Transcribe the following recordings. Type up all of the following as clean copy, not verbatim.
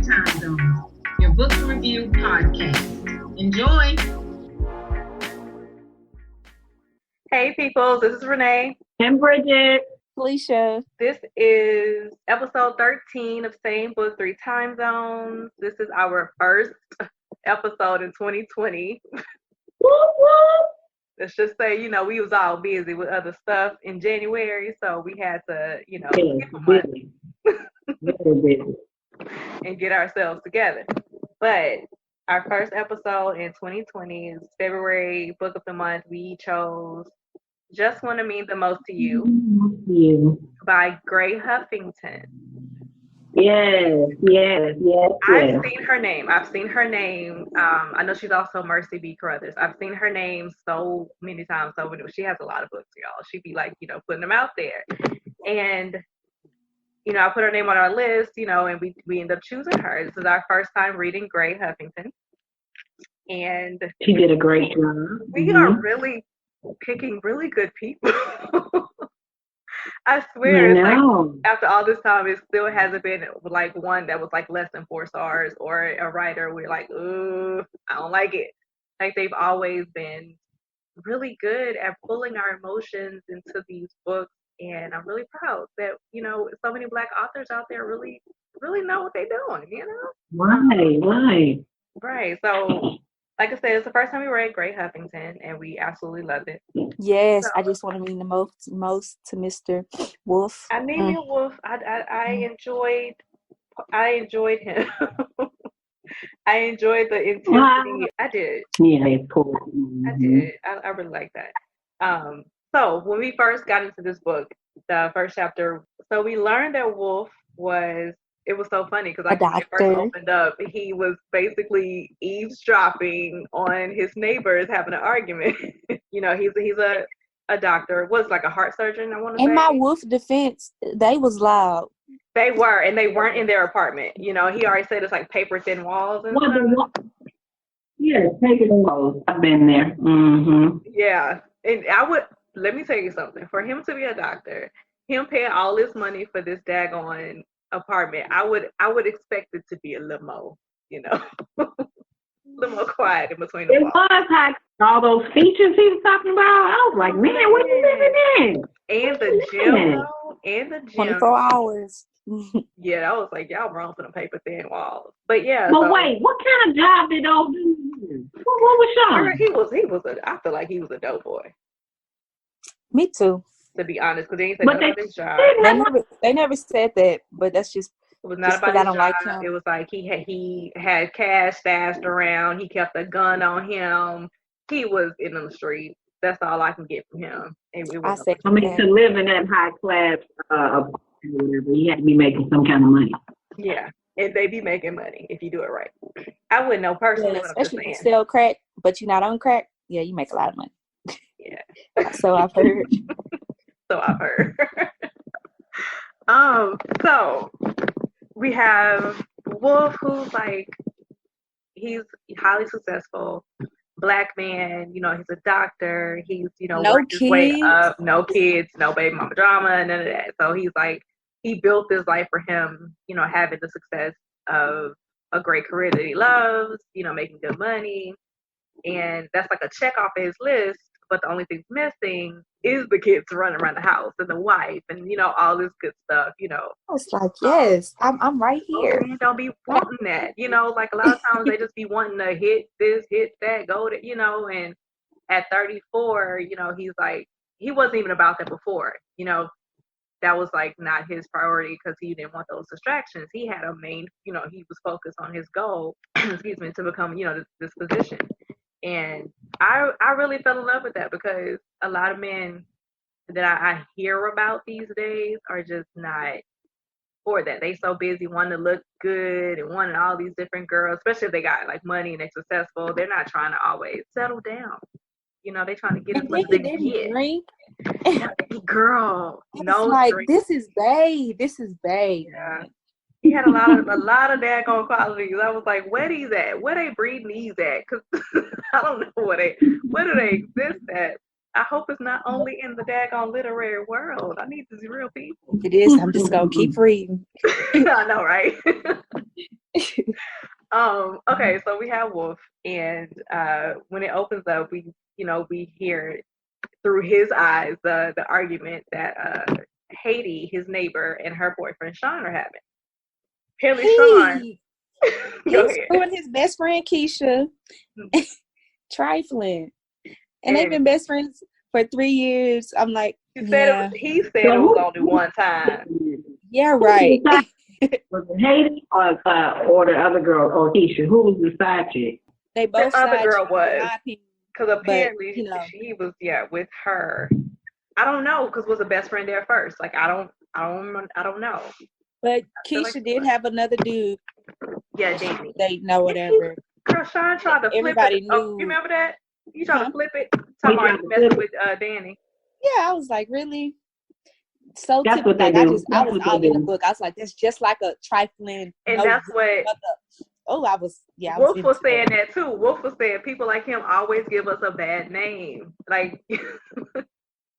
Time Zones, your book review podcast. Enjoy. Hey people, this is Renee. And Bridget. Felicia. This is episode 13 of Same Book, Three Time Zones. This is our first episode in 2020. Whoop, whoop. Let's just say, we was all busy with other stuff in January, so we had to, skip a month and get ourselves together. But our first episode in 2020 is February Book of the Month. We chose Just Want to Mean the Most to You by Grey Huffington. Yes. I've seen her name. I know she's also Mercy B. Carruthers. I've seen her name so many times. So she has a lot of books, y'all. She'd be like, putting them out there. And, I put her name on our list, and we end up choosing her. This is our first time reading Grey Huffington. And she did a great job. We are really picking really good people. I swear, it's like, after all this time, it still hasn't been like one that was like less than 4 stars or a writer we're like, ooh, I don't like it. Like, they've always been really good at pulling our emotions into these books, and I'm really proud that so many Black authors out there really know what they're doing. Right. So, like I said, it's the first time we read Grey Huffington, and we absolutely loved it. Yes, so, I just want to mean the most to Mr. Wolf. I named him Wolf. I enjoyed him. I enjoyed the intensity. I did. Yeah, it's cool. I did. I really like that. So when we first got into this book, the first chapter, so we learned that Wolf it was so funny because when it first opened up, he was basically eavesdropping on his neighbors having an argument. He's a doctor. Was like a heart surgeon, I want to say. In my Wolf defense, they was loud. They were, and they weren't in their apartment. He already said it's like paper thin walls and stuff. Yeah, paper thin walls. I've been there. Mm-hmm. Yeah, and let me tell you something. For him to be a doctor, him paying all this money for this daggone apartment, I would expect it to be a little more, a little more quiet in between the walls. It was like all those features he was talking about. I was like, man, what are you living in? And the gym, 24 hours. Yeah, I was like, y'all wrong for the paper thin walls. But yeah. But wait, what kind of job did those do? What was Sean? I feel like he was a dope boy. Me too. To be honest, because they didn't say nothing about his job. They never said that, but that's just. It was not about his job. Like him. It was like he had cash stashed around. He kept a gun on him. He was in the street. That's all I can get from him. To live in that high class apartment or whatever, he had to be making some kind of money. Yeah, and they be making money if you do it right. I wouldn't know personally. Yeah, especially if you sell crack, but you're not on crack. Yeah, you make a lot of money. Yeah. So I've heard. So we have Wolf, who's like, he's highly successful Black man. He's a doctor. He's worked his way up. No kids, no baby mama drama, none of that. So he's like, he built this life for him. Having the success of a great career that he loves. Making good money, and that's like a check off his list. But the only thing missing is the kids running around the house and the wife and, all this good stuff, It's like, yes, I'm right here. Man, don't be wanting that, like a lot of times they just be wanting to hit this, hit that, go to, and at 34, he's like, he wasn't even about that before, that was like not his priority because he didn't want those distractions. He had a main, he was focused on his goal, to become, this position. And I really fell in love with that because a lot of men that I hear about these days are just not for that. They so busy wanting to look good and wanting all these different girls, especially if they got like money and they're successful. They're not trying to always settle down. They're trying to get as much as they can get. Drink. Girl, no like drink. This is bae. Yeah. He had a lot of daggone qualities. I was like, where these at? Where they breeding these at? Because I don't know where do they exist at. I hope it's not only in the daggone literary world. I need to see real people. It is. I'm just gonna keep reading. I know, right? Okay, so we have Wolf, and when it opens up, we hear through his eyes the argument that Haiti, his neighbor, and her boyfriend Sean are having. Apparently, Sean. He was screwing his best friend Keisha, trifling, and they've been best friends for 3 years. I'm like, he said it was only one time. Yeah, right. Was it Haiti or the other girl or Keisha? Who was the side chick? They both. The other girl was, because apparently she was with her. I don't know, because was the best friend there first? Like I don't know. But Keisha did have another dude. Yeah, Danny. They know whatever. Girl, Sean tried to flip Everybody it. knew. Oh, you remember that? You tried to flip it. Talking about messing with Danny. Yeah, I was like, really? So that's typical. What they like do. I was out in the book. I was like, that's just like a trifling. And that's what. Wolf was saying that too. Wolf was saying people like him always give us a bad name. Like.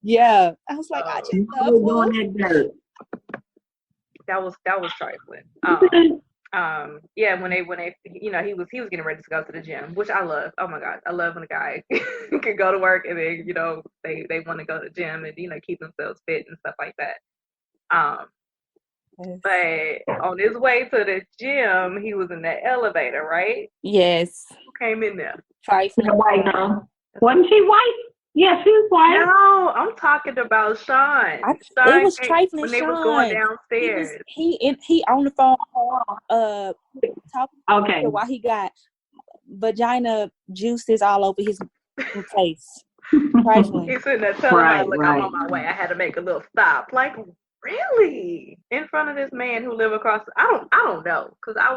Yeah, I was like, I just love Wolf. That was trifling. When they he was getting ready to go to the gym, which I love. Oh my God, I love when a guy can go to work and then they want to go to the gym and keep themselves fit and stuff like that. But on his way to the gym, he was in the elevator, right? Yes. Who came in there? Trifling. White girl. Wasn't she white? Yeah, she was white. No, I'm talking about Sean. It was trifling. When Sean. They was going downstairs. He on the phone talking okay. while he got vagina juices all over his face. Trifling. He's sitting there telling her, "Look, I'm on my way. I had to make a little stop." Like, really? In front of this man who live across? I don't know, because I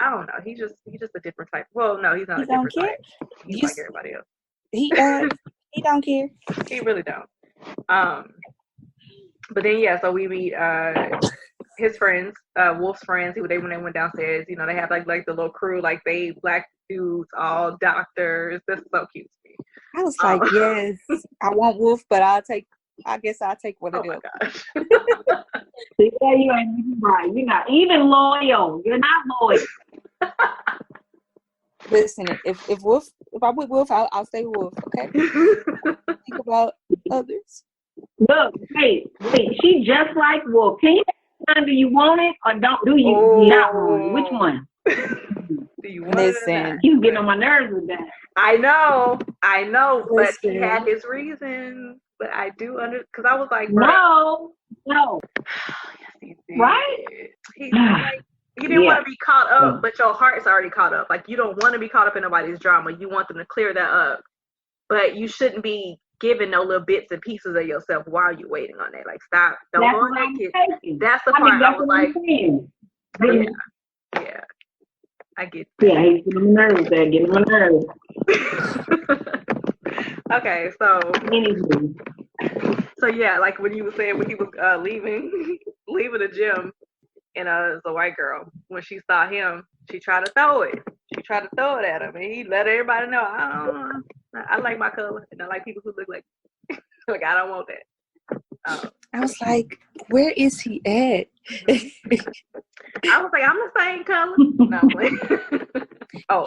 don't know. He's just a different type. Well, no, he's not a different type. He's like everybody else. He don't care. He really don't. But then so we meet his friends, Wolf's friends. When they went downstairs, they have like the little crew, like they black dudes, all doctors. That's so cute to me. I was like, yes, I want Wolf, but I guess I'll take one of them. Oh my gosh. Yeah, you ain't right. You're not even loyal. You're not loyal. Listen, if I'm with Wolf, I'll stay Wolf. Okay. Think about others. Look, wait. She just like Wolf. Can you do you want it or do you not want it? Which one? Do you want Listen, it? He's getting on my nerves with that. I know, but Listen. he had his reasons. But I do because I was like, no. Yes, he did. Right? He's like, you didn't want to be caught up, but your heart's already caught up. Like, you don't want to be caught up in nobody's drama. You want them to clear that up. But you shouldn't be giving no little bits and pieces of yourself while you're waiting on that. Like, stop. Don't go on that kid. That's the part I was like, yeah. I get that. Yeah, he's getting my nerves there. Getting my nerves. Okay, so yeah, like when you were saying when he was leaving the gym, and it's a white girl. When she saw him, she tried to throw it. She tried to throw it at him, and he let everybody know, I like my color, and I like people who look like like I don't want that. I was like, where is he at? I was like, I'm the same color. No,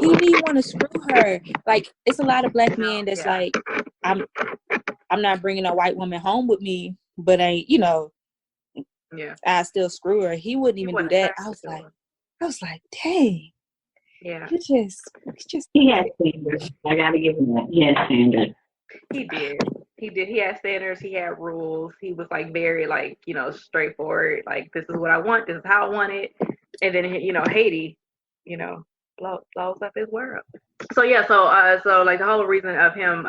he didn't want to screw her. Like, it's a lot of black men that's like, I'm not bringing a white woman home with me, but I still screw her. He wouldn't even do that. I was like, dang. Yeah. He just he had standards. I gotta give him that. He had standards. He did. He had standards. He had rules. He was like very straightforward. Like, this is what I want. This is how I want it. And then Haiti, blows up his world. So yeah. So like the whole reason of him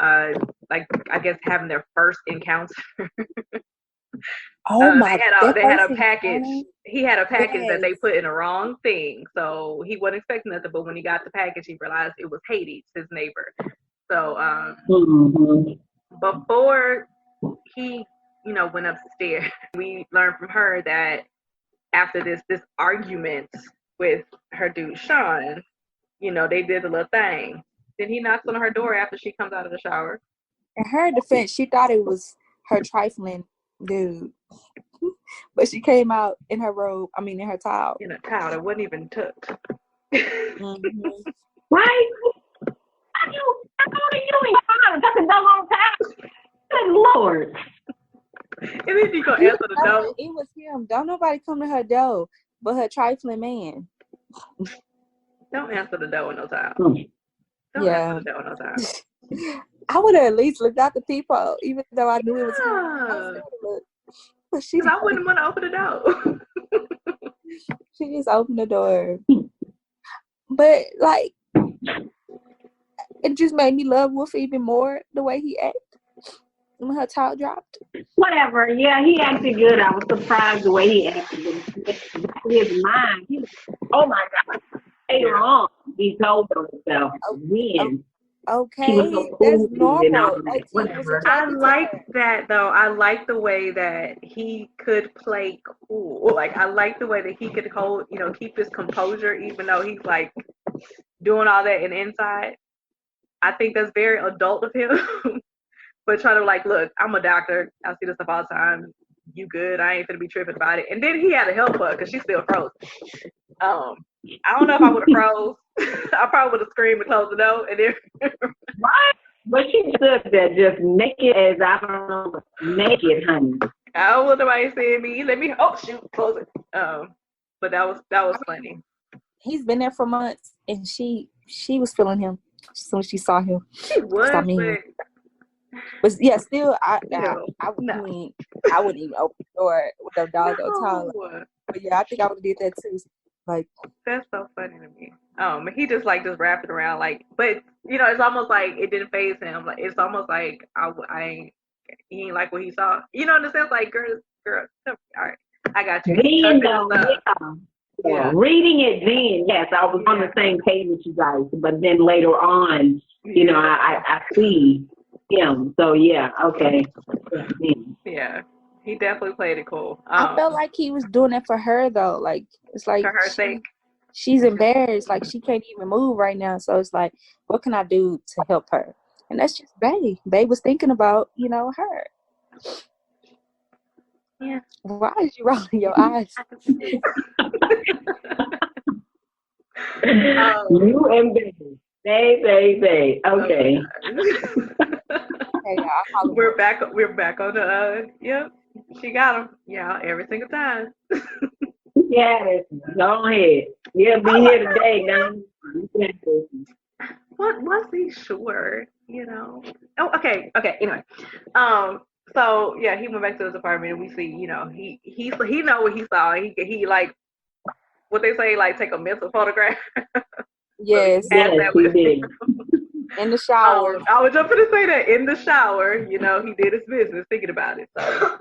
like I guess having their first encounter. Oh my! They had a package. He had a package that they put in the wrong thing, so he wasn't expecting nothing. But when he got the package, he realized it was Haiti, his neighbor. So before he, went upstairs, we learned from her that after this argument with her dude Sean, they did a little thing. Then he knocks on her door after she comes out of the shower. In her defense, she thought it was her trifling dude, but she came out in her robe. I mean, in her towel. In a towel that wasn't even tucked. Mhm. Right? I told you ain't fine. That's a doggone time. Good Lord. And then you gonna You answer the know door. what? It was him. Don't nobody come to her door but her trifling man. Don't answer the door no time. Mm. Don't Yeah. answer the door no time. I would have at least looked out the people, even though I knew it was him. I Yeah. still would've looked. But she Because I wouldn't want to open the door. she just opened the door. But like, it just made me love Wolf even more the way he acted when her top dropped. Whatever. Yeah, he acted good. I was surprised the way he acted. His mind. Oh my God. Later on, he told himself when he was Okay, so that's cool and all normal. that. Like he was Whatever. I attracted to like her. that though. I like the way that he could play cool. Like I like the way that he could hold, keep his composure even though he's like doing all that in inside. I think that's very adult of him. But try to like, look, I'm a doctor. I see this stuff all the time. You good? I ain't gonna be tripping about it. And then he had to help her because she's still frozen. I don't know if I would have froze. I probably would have screamed and closed the door. And then What? But she stood there just naked as I don't know, naked, honey. I don't want nobody seeing me. Let me shoot, close it. But that was funny. He's been there for months, and she was feeling him as soon as she saw him. She was, But yeah, still, I no. mean, I wouldn't even open the door with a dog or towel. But yeah, I think I would have did that too. Like, that's so funny to me. He just wrapped it around like, but it's almost like it didn't faze him. Like it's almost like he ain't like what he saw. In the sense like, girl, all right, I got you. Then though, yeah. Reading it then, yes, I was on the same page with you guys. But then later on, I see him. So yeah, okay. Yeah, he definitely played it cool. I felt like he was doing it for her though. Like it's like for her sake. She's embarrassed. Like she can't even move right now. So it's like, what can I do to help her? And that's just Bae. Bae was thinking about, her. Yeah. Why is you rolling your eyes? You and Bae. Okay. Okay, we're back on the yep. She got him. Yeah, every single time. Yes, go ahead. We'll be here today, now. What was he sure? Oh, okay. Anyway, so yeah, he went back to his apartment, and we see, he know what he saw. He like what they say, like take a mental photograph. Yes, he did. In the shower. I was just gonna say that in the shower, he did his business thinking about it. So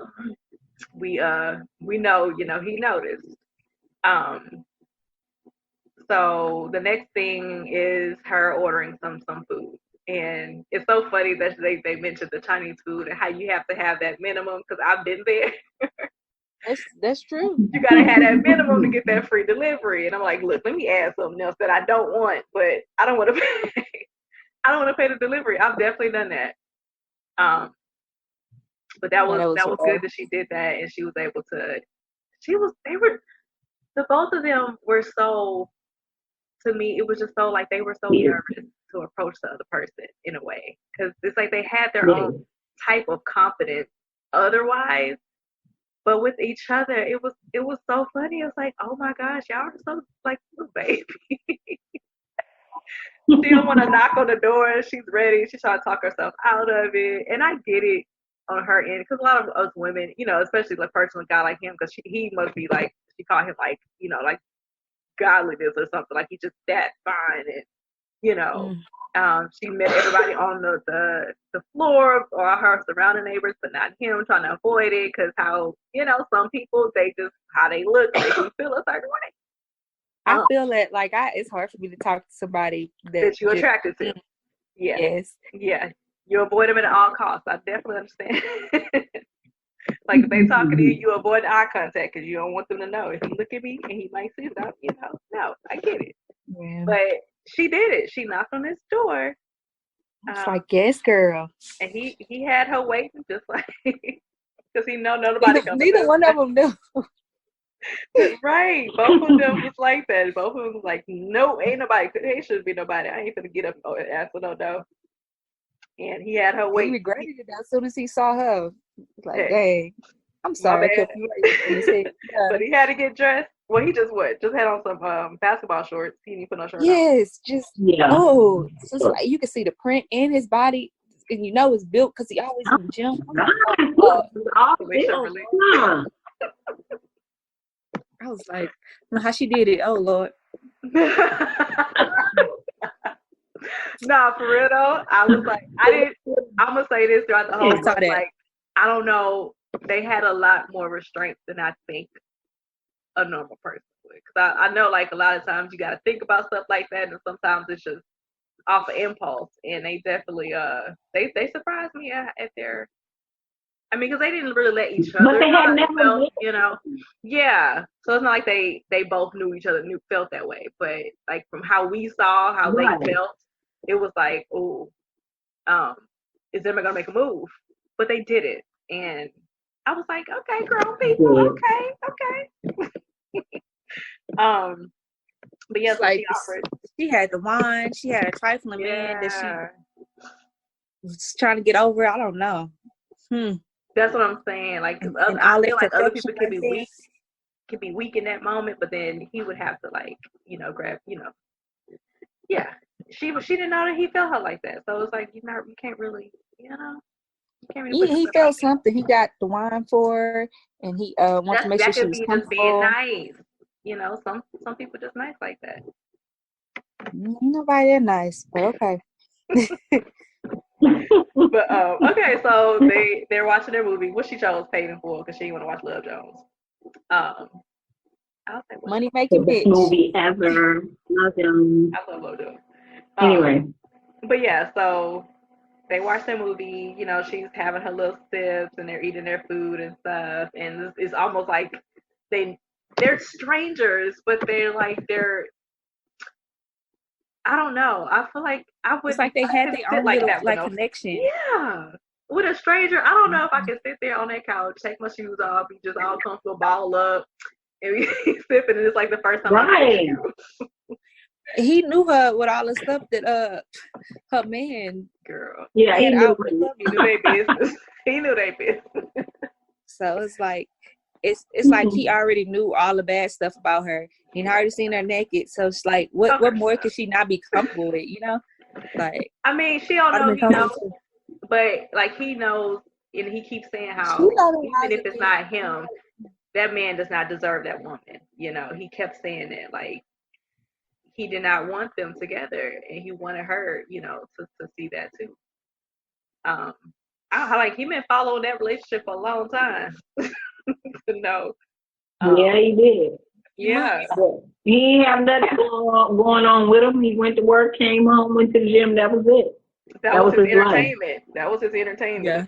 we know, he noticed. So the next thing is her ordering some food. And it's so funny that they mentioned the Chinese food and how you have to have that minimum, because I've been there. That's true. You gotta have that minimum to get that free delivery. And I'm like, look, let me add something else that I don't want, but I don't want to pay. I don't want to pay the delivery. I've definitely done that. But that was good that she did that, and she was able to. The both of them were so. To me, it was just so like they were so nervous to approach the other person in a way, because it's like they had their own type of confidence otherwise, but with each other, it was so funny. It was like, oh my gosh, y'all are so like baby. She don't want to knock on the door. She's ready. She's trying to talk herself out of it, and I get it on her end, because a lot of us women, especially like personal guy like him, because he must be like, she called him like, like godliness or something, like he's just that fine, and she met everybody on the floor or her surrounding neighbors, but not him, trying to avoid it because how some people, they just how they look make you feel a certain way. I feel that it's hard for me to talk to somebody that you're attracted to. Yeah. Yes. Yeah. You avoid them at all costs. I definitely understand. Like if they talking to you, you avoid eye contact because you don't want them to know. If he look at me and he might see stuff, no, I get it. Yeah. But she did it. She knocked on his door. It's like, yes, girl. And he had her waiting just like, because he know nobody comes. Neither one of them knew. Right. Both of them was like that. Both of them was like, no, ain't nobody. There shouldn't be nobody. I ain't gonna get up and ask for no. And he had her He wait. regretted it as soon as he saw her. Like, Hey, dang, I'm my sorry I bad. kept you waiting. He said, yeah. But he had to get dressed. Well, he just had on some basketball shorts. He didn't put no shirt on. Yes, just so it's like you can see the print in his body, and you know it's built because he always in the gym. I was like, I don't know how she did it. Oh Lord. Nah, for real though. I was like, I'm gonna say this throughout the whole book. Like, I don't know. They had a lot more restraint than I think a normal person would. Because I know, like, a lot of times you got to think about stuff like that, and sometimes it's just off of impulse. And they definitely, they surprised me at their. I mean, because they didn't really let each other. But they had never, you know. Yeah. So it's not like they both knew each other, felt that way. But like from how we saw how they felt, it was like, oh, is them gonna make a move? But they did it, and I was like, okay, grown people, okay. But yeah, so like she had the wine, she had a trifling man that she was trying to get over. I don't know. That's what I'm saying. Like, I feel like other people can be weak in that moment, but then he would have to, like, you know, grab, you know. Yeah, she didn't know that he felt her like that, so it's like you can't really, you know. He felt something. He got the wine for her, and he wants to make sure she was comfortable. Just being nice. You know, some people just nice like that. Ain't nobody that nice, but okay. But okay, so they're watching their movie. What she chose Paid in Full because she didn't want to watch Love Jones. I'll say Money Making Bitch. Movie ever. Love Jones. I love Love Jones. Anyway. But yeah, so they watch their movie. You know, she's having her little sips and they're eating their food and stuff. And it's almost like they're strangers, but I don't know. I feel like it's like they had their own little connection. Yeah. With a stranger, I don't know if I can sit there on that couch, take my shoes off, be just all comfortable, ball up, and be sipping, and it's like the first time I met you. He knew her with all the stuff that her man, girl. Yeah, he knew their business. He knew their business. So it's like it's like he already knew all the bad stuff about her. He'd already seen her naked, so it's like what more could she not be comfortable with, you know? Like, I mean, she don't know, he knows, but like he knows, and he keeps saying how even if it's not him, that man does not deserve that woman. You know, he kept saying that, like, he did not want them together, and he wanted her, you know, to see that too. I like he been following that relationship for a long time. To know. Yeah, he did. Yeah. He didn't have nothing going on with him. He went to work, came home, went to the gym. That was it. That was his entertainment. Life. That was his entertainment. Yeah.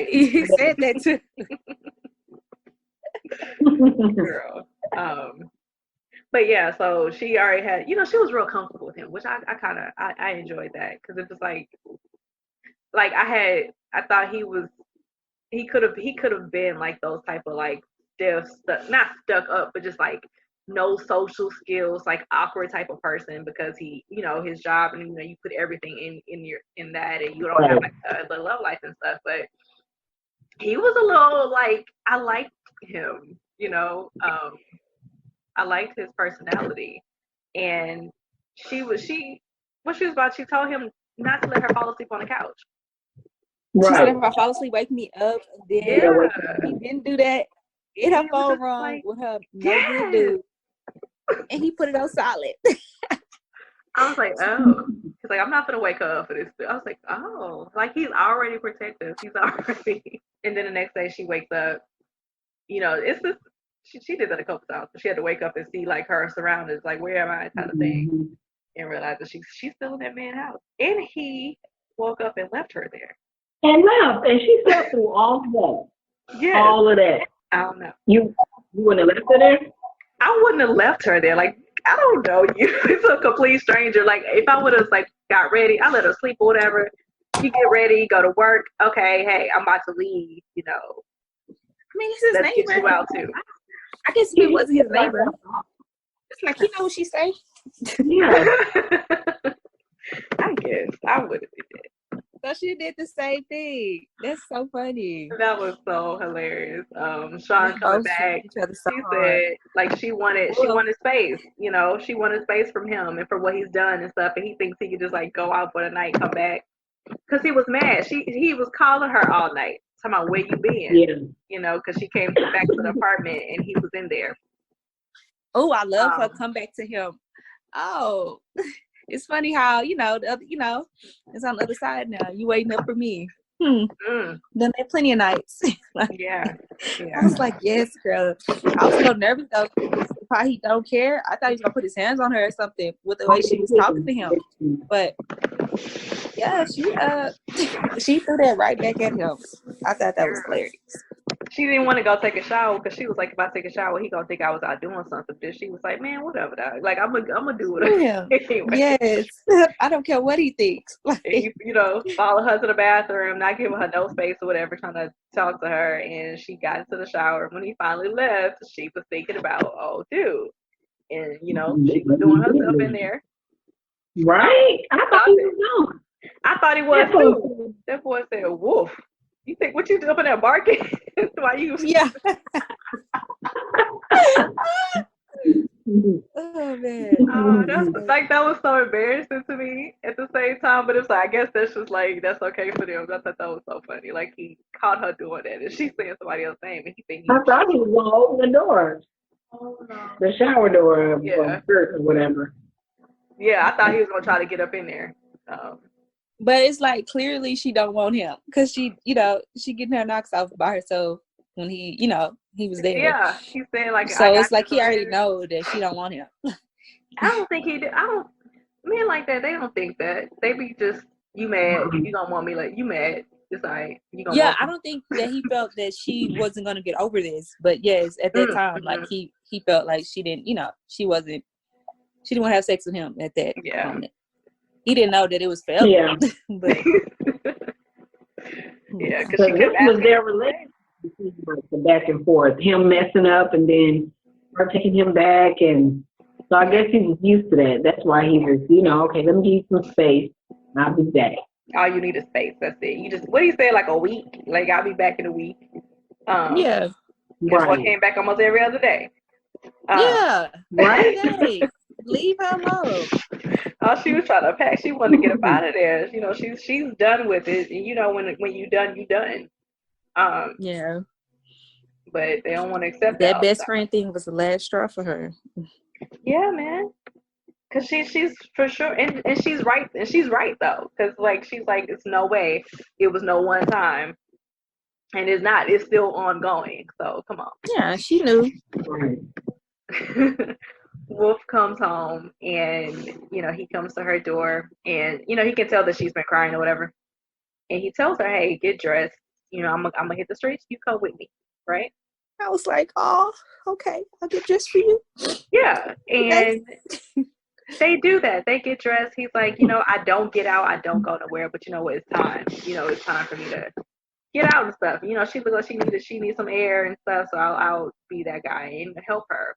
He said that too. Girl. But yeah, so she already had, you know, she was real comfortable with him, which I enjoyed that, because it was like I thought he could have been like those type of like not stuck up, but just like no social skills, like awkward type of person, because he, you know, his job, and you know, you put everything in that, and you don't have like the love life and stuff. But he was a little like, I liked him, you know. I liked his personality, and she told him not to let her fall asleep on the couch. She said if I fall asleep, wake me up. And then he didn't do that. Hit her phone wrong with her no good dude, and he put it on solid. I was like, oh. He's like, I'm not gonna wake her up for this. I was like, oh, like he's already protective. He's already. And then the next day she wakes up. You know, it's just she did that a couple times. She had to wake up and see like her surroundings, like where am I, kind of thing, and realize that she's still in that man's house. And he woke up and left her there. And left, and she slept through all of that. Yeah, all of that. I don't know. You wouldn't have left her there? I wouldn't have left her there. Like, I don't know you. It's a complete stranger. Like, if I would have like got ready, I let her sleep or whatever. She get ready, go to work. Okay, hey, I'm about to leave. You know. I mean, it's his neighbor. Get you out too. I guess if it wasn't his neighbor, it's like, you know what she say? Yeah. I guess I would have did that. So she did the same thing. That's so funny. That was so hilarious. Sean coming Both back. each other so She hard. said like she wanted space, you know, she wanted space from him and for what he's done and stuff, and he thinks he could just like go out for the night, come back. Because he was mad. He was calling her all night, talking about where you been. Yeah. You know, because she came back to the apartment and he was in there. Oh, I love her come back to him. Oh, it's funny how, you know, the other, you know, it's on the other side now. You waiting up for me. Done that plenty of nights. Yeah. I was like, yes, girl. I was so nervous though. How he don't care. I thought he was gonna put his hands on her or something with the way she was talking to him. But yeah, she threw that right back at him. I thought that was hilarious. She didn't want to go take a shower because she was like, if I take a shower, he gonna think I was out doing something. Then she was like, man, whatever, dog. Like I'm gonna do it. Yeah. Anyway. Yes. I don't care what he thinks. Like, you know, follow her to the bathroom, not giving her no space or whatever, trying to talk to her, and she got into the shower. When he finally left, she was thinking about, oh, dude, and you know, she was doing herself in there. Right? I thought he was gone. I thought he was too. That boy said, "Woof." You think what you up in there barking? Why you? Yeah. Oh man. That was so embarrassing to me at the same time, but it's like I guess that's just like that's okay for them. I thought that was so funny. Like he caught her doing that, and she's saying somebody else's name, and he think I thought he was gonna open the door. Oh no. The shower door or whatever. Yeah, I thought he was gonna try to get up in there. But it's like clearly she don't want him because she, you know, she getting her knocks off by herself when he, you know, he was there. Yeah, he's saying like. So it's like he already know that she don't want him. I don't think he did. Men like that. They don't think that. They be just you mad. You don't want me like you mad. It's like you gonna. Yeah, I don't think that he felt that she wasn't gonna get over this. But yes, at that time, like he felt like she didn't, you know, she didn't want to have sex with him at that moment. He didn't know that it was forever. Yeah. But yeah, because this was their relationship, the back and forth, him messing up and then her taking him back, and so I guess he was used to that. That's why he was, you know, okay, let me give you some space. I'll be back. All you need is space. That's it. You just what do you say? Like a week? Like I'll be back in a week. Yeah. Right. I came back almost every other day. Yeah. Right. Leave her alone. Oh, she was trying to pack. She wanted to get up out of there. You know, she's done with it. And you know, when you done, you done. Yeah. But they don't want to accept that best friend thing was the last straw for her. Yeah, man. Cause she's for sure, and she's right. And she's right though, cause like she's like, it's no way. It was no one time, and it's not. It's still ongoing. So come on. Yeah, she knew. Wolf comes home and, you know, he comes to her door and, you know, he can tell that she's been crying or whatever. And he tells her, hey, get dressed. You know, I'm gonna hit the streets. You come with me. Right. I was like, oh, okay. I'll get dressed for you. Yeah. And they do that. They get dressed. He's like, you know, I don't get out. I don't go nowhere. But you know what? It's time. You know, it's time for me to get out and stuff. You know, she looks like she needs some air and stuff. So I'll be that guy and help her.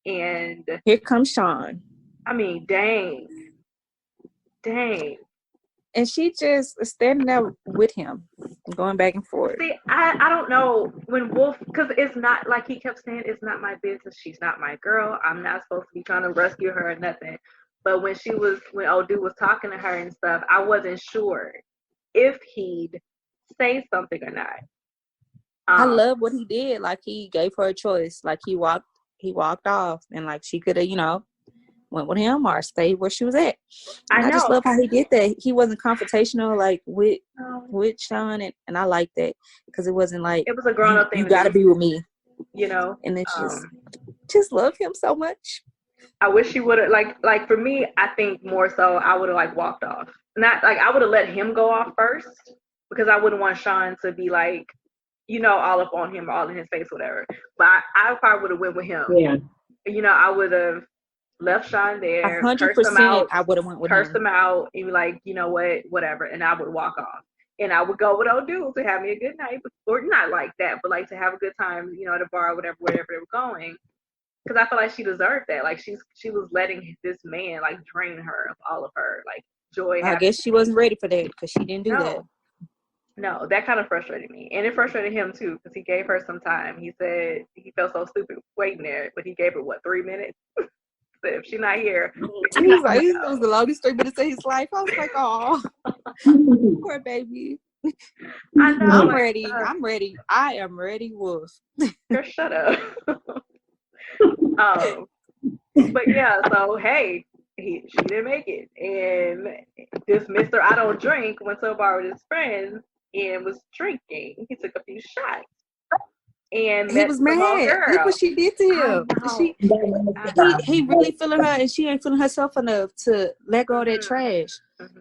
And here comes Sean. I mean, dang. And she just standing there with him, going back and forth. See, I don't know when Wolf, because it's not like he kept saying, it's not my business. She's not my girl. I'm not supposed to be trying to rescue her or nothing. But when old dude was talking to her and stuff, I wasn't sure if he'd say something or not. I love what he did. Like he gave her a choice. Like he walked off, and like she could have, you know, went with him or stayed where she was at. I just love how he did that. He wasn't confrontational like with Sean, and I like that because it wasn't like it was a grown up thing. You gotta be with me, you know. And it's just love him so much. I wish he would have like for me. I think more so I would have like walked off. Not like I would have let him go off first because I wouldn't want Sean to be like, you know, all up on him, all in his face, whatever. But I probably would have went with him. Yeah. You know, I would have left Sean there. 100%. I would have went with him. Curse him out and be like, you know what, whatever, and I would walk off. And I would go with old dudes to have me a good night, or not like that, but like to have a good time, at a bar, whatever they were going. Because I feel like she deserved that. Like she was letting this man like drain her of all of her like joy. I guess she wasn't ready for that because she didn't do that. No, that kind of frustrated me, and it frustrated him too because he gave her some time. He said he felt so stupid waiting there, but he gave her 3 minutes. So if she's not here, he was like, it was the longest 3 minutes of his life. I was like, oh, poor baby. I know. I'm ready. I'm ready. I am ready, Wolf. Girl, shut up. But yeah, so hey, she didn't make it, and this Mr. I don't drink went to a bar with his friends and was drinking. He took a few shots. And he was mad. Look what she did to him. He really feeling her, and she ain't feeling herself enough to let go of that trash.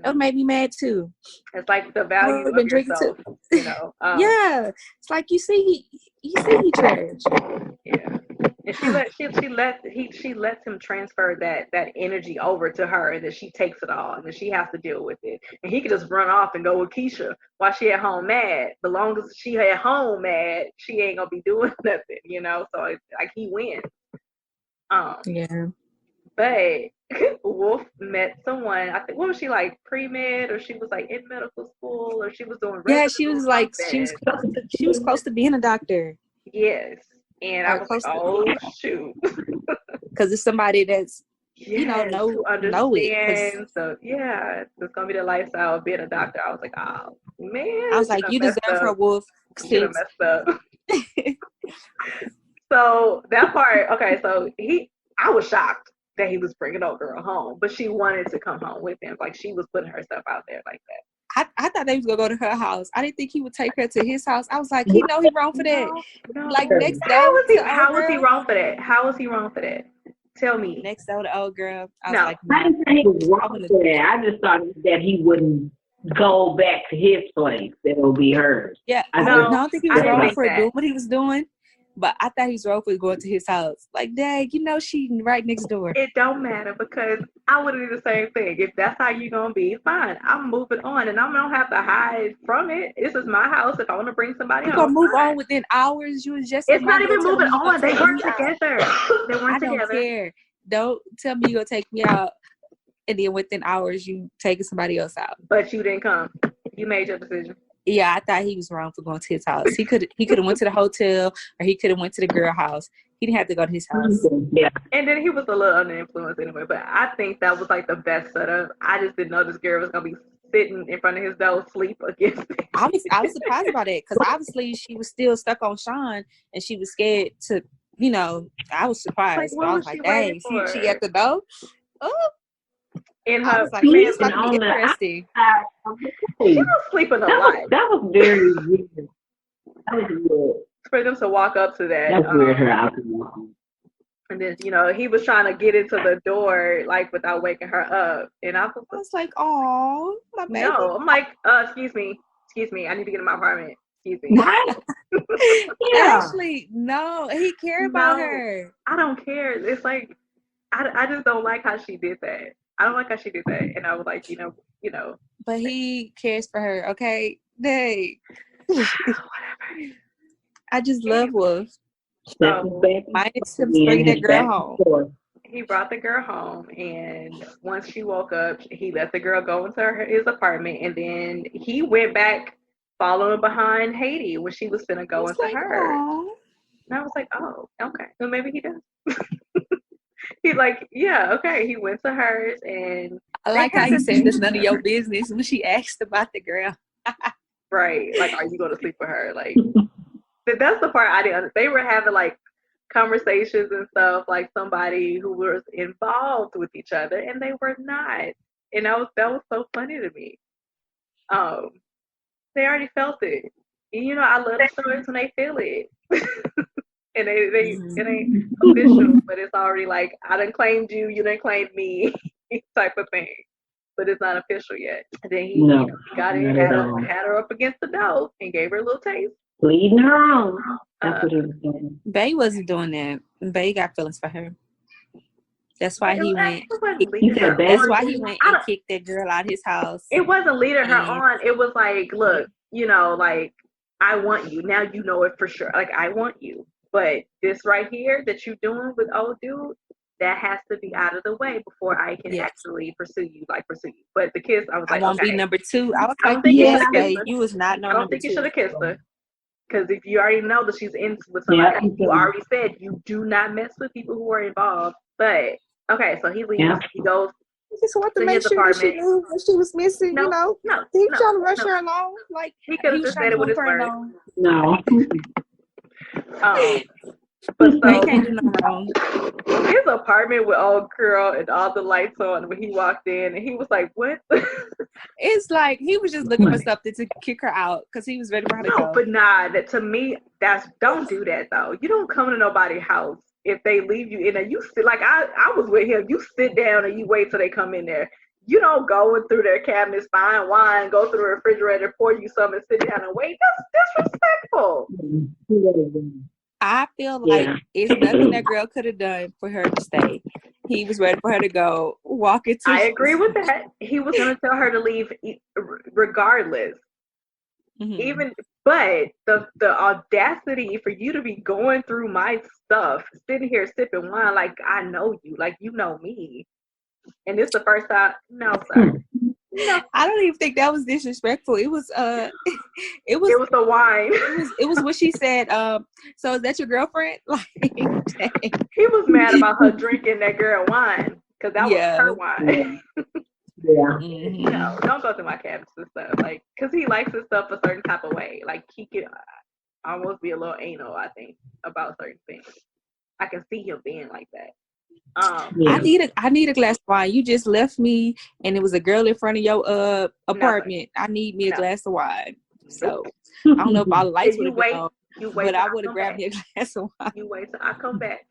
That made me mad too. It's like the value of yourself, too. Yeah, it's like you see he trash. Yeah, and she lets him transfer that energy over to her, and then she takes it all, and then she has to deal with it. And he could just run off and go with Keisha while she at home mad. The longest she at home mad, she ain't gonna be doing nothing, So it's like he wins. Yeah. But Wolf met someone. I think, what was she like, pre-med, or she was like in medical school, or she was doing. Yeah, she was like she was close to being a doctor. Yes, and I was like, oh shoot, because it's somebody that's who understands. So yeah, it's gonna be the lifestyle of being a doctor. I was like, oh man, I was like, you deserve her, Wolf. Should have messed up. So that part, okay. So I was shocked that he was bringing old girl home, but she wanted to come home with him. Like she was putting herself out there like that. I thought they was gonna go to her house. I didn't think he would take her to his house. I was like, he know he wrong for that. No. Like next door. How was he wrong for that? How was he wrong for that? Tell me. Next door to old girl. I was like, I didn't think he was wrong for that. I just thought that he wouldn't go back to his place. That would be hers. Yeah. I don't think he was wrong for doing what he was doing. But I thought he was wrong for going to his house. Like, dang, she right next door. It don't matter because I would do the same thing. If that's how you're going to be, fine. I'm moving on and I don't have to hide from it. This is my house. If I want to bring somebody home. You're going to move on within hours. You was just. It's not even moving on. They weren't together. They weren't together. I don't care. Don't tell me you're going to take me out and then within hours you taking somebody else out. But you didn't come. You made your decision. Yeah, I thought he was wrong for going to his house. He could have went to the hotel or he could have went to the girl house. He didn't have to go to his house. Yeah. And then he was a little under influence anyway. But I think that was like the best setup. I just didn't know this girl was gonna be sitting in front of his door, sleep against it. I was surprised about it because obviously she was still stuck on Sean and she was scared to. I was surprised. Like, I was like, dang, she at the door. Oh. In her like, man, it's about to be interesting. She was sleeping a lot. That was very weird. That was weird. For them to walk up to that. That's weird, her out. And then, he was trying to get into the door, like, without waking her up. And I was like, oh, my baby. No, I'm like, excuse me, I need to get in my apartment. Excuse me. What? Yeah. Actually, no, he cared about her. I don't care. It's like, I just don't like how she did that. I don't like how she did that. And I was like, But he cares for her, okay? Dang. Whatever. I just love Wolf. So, minus him bring that girl home. He brought the girl home, and once she woke up, he let the girl go into his apartment, and then he went back following behind Haiti when she was finna go into her. Aww. And I was like, oh, okay. Well, maybe he does. He's like, yeah, okay. He went to hers, and I like how you said that's none of your business when she asked about the girl. Right. Like, are you going to sleep with her? Like, that's the part I didn't understand. They were having like conversations and stuff, like somebody who was involved with each other, and they were not. And that was so funny to me. They already felt it. And, I love the stories when they feel it. And it ain't official, but it's already like, I done claimed you, you done claimed me, type of thing. But it's not official yet. And then he got in, had her up against the door, and gave her a little taste. Leading her on. That's what he was doing. Bae wasn't doing that. Bae got feelings for her. That's why he went. That's why he went and kicked that girl out of his house. It wasn't leading her on. It was like, look, like, I want you. Now you know it for sure. Like, I want you. But this right here that you're doing with old dude, that has to be out of the way before I can actually pursue you. But the kiss, I was like, I won't be number two. I was like, you was not no I don't number think two. You should have kissed her. Because if you already know that she's in with somebody, you already said you do not mess with people who are involved. But, okay, so he leaves. Yeah. He goes he just wanted to make sure that she knew what she was missing, he was trying to rush her along. Like, he could have just said it with his words. No. But so he can't do no wrong. His apartment with old girl and all the lights on when he walked in, and he was like, "What?" It's like he was just looking for something to kick her out because he was ready for her to go. But nah, that to me, don't do that though. You don't come to nobody's house if they leave you in there. You sit like I was with him. You sit down and you wait till they come in there. You don't go through their cabinets, find wine, go through the refrigerator, pour you some, and sit down and wait. That's disrespectful. I feel like it's nothing that girl could have done for her to stay. He was ready for her to go walk into. I agree with that. He was going to tell her to leave regardless. Mm-hmm. But the audacity for you to be going through my stuff, sitting here sipping wine like I know you, like you know me, and this is the first time. No, sir. No. I don't even think that was disrespectful. It was it was the wine. It was what she said. So is that your girlfriend? Like, he was mad about her drinking that girl wine because that was her wine. Yeah. Mm-hmm. No, don't go through my cabinets and stuff. Like, because he likes his stuff a certain type of way. Like, he could almost be a little anal, I think, about certain things. I can see him being like that. I need a glass of wine. You just left me, and it was a girl in front of your apartment. I need me a glass of wine. So I don't know if all the lights would have been on, but I would have grabbed me a glass of wine. You wait till I come back.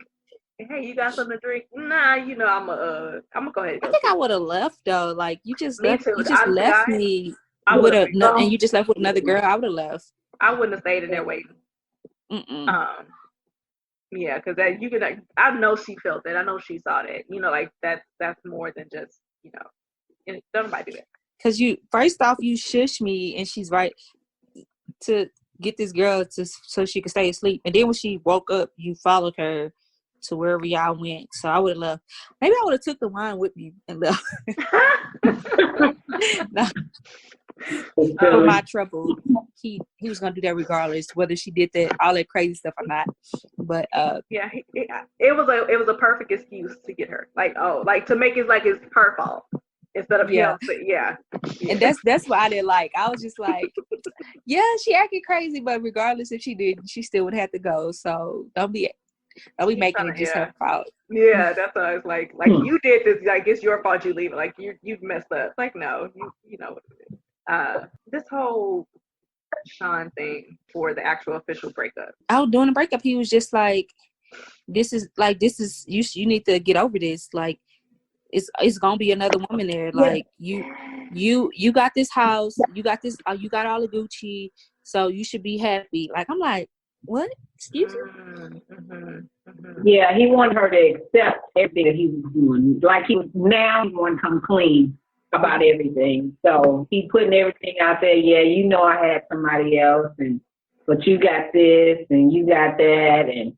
Hey, you got something to drink? Nah, I'm gonna go ahead. I think I would have left though. Like you just left me with and you just left with another girl. I would have left. I wouldn't have stayed in there waiting. Yeah, because I know she felt that. I know she saw that. Like that's more than just, and don't nobody do that. Because first off, you shush me, and she's right to get this girl so she could stay asleep. And then when she woke up, you followed her to wherever y'all went. So I would have left. Maybe I would have took the wine with me and left. For my trouble, he was gonna do that regardless whether she did all that crazy stuff or not. But yeah, it was a perfect excuse to get her, like to make it like it's her fault instead of him. Yeah. And that's what I didn't like. I was just like, yeah, she acted crazy, but regardless if she did, she still would have to go. So don't be making it just her fault. Yeah, that's what I was like you did this, like it's your fault you leave it, like you messed up. Like no, you know what it is. This whole Sean thing for the actual official breakup. Out during the breakup, he was just like, this is you need to get over this. Like it's gonna be another woman there. Like you got this house, you got this, you got all the Gucci, so you should be happy. Like I'm like, what? Excuse me? Yeah, he wanted her to accept everything that he was doing. Like he want to come clean about everything. So he putting everything out there. Yeah, I had somebody else, but you got this and you got that, and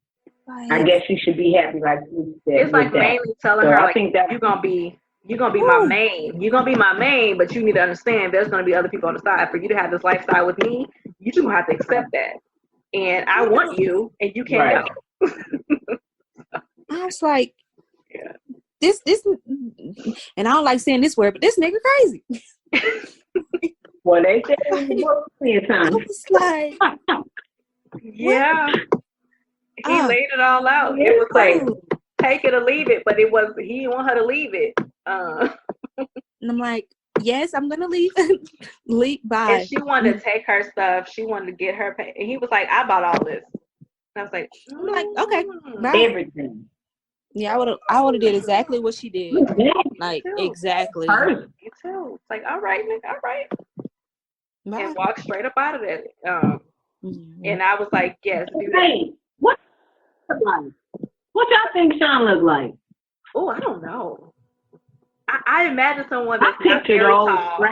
I guess you should be happy. Like you said, it's like mainly telling her, like, you're gonna be my main. You're gonna be my main, but you need to understand there's gonna be other people on the side. For you to have this lifestyle with me, you just gonna have to accept that. And I want you, and you can't go. I was like, this, and I don't like saying this word, but this nigga crazy. Well, they said it was plenty of time. It's like, yeah, he laid it all out. It was like take it or leave it, but he didn't want her to leave it. And I'm like, yes, I'm gonna leave. Bye. And she wanted to take her stuff. She wanted to get her pay. And he was like, I bought all this. And I was like, I'm like, okay, bye. Everything. Yeah, I would have did exactly what she did. Like exactly. Me too. It's like, all right, Nick, all right. Bye. And walk straight up out of there. And I was like, yes. Hey, what y'all think Sean looked like? Oh, I don't know. I imagine someone that's not very tall.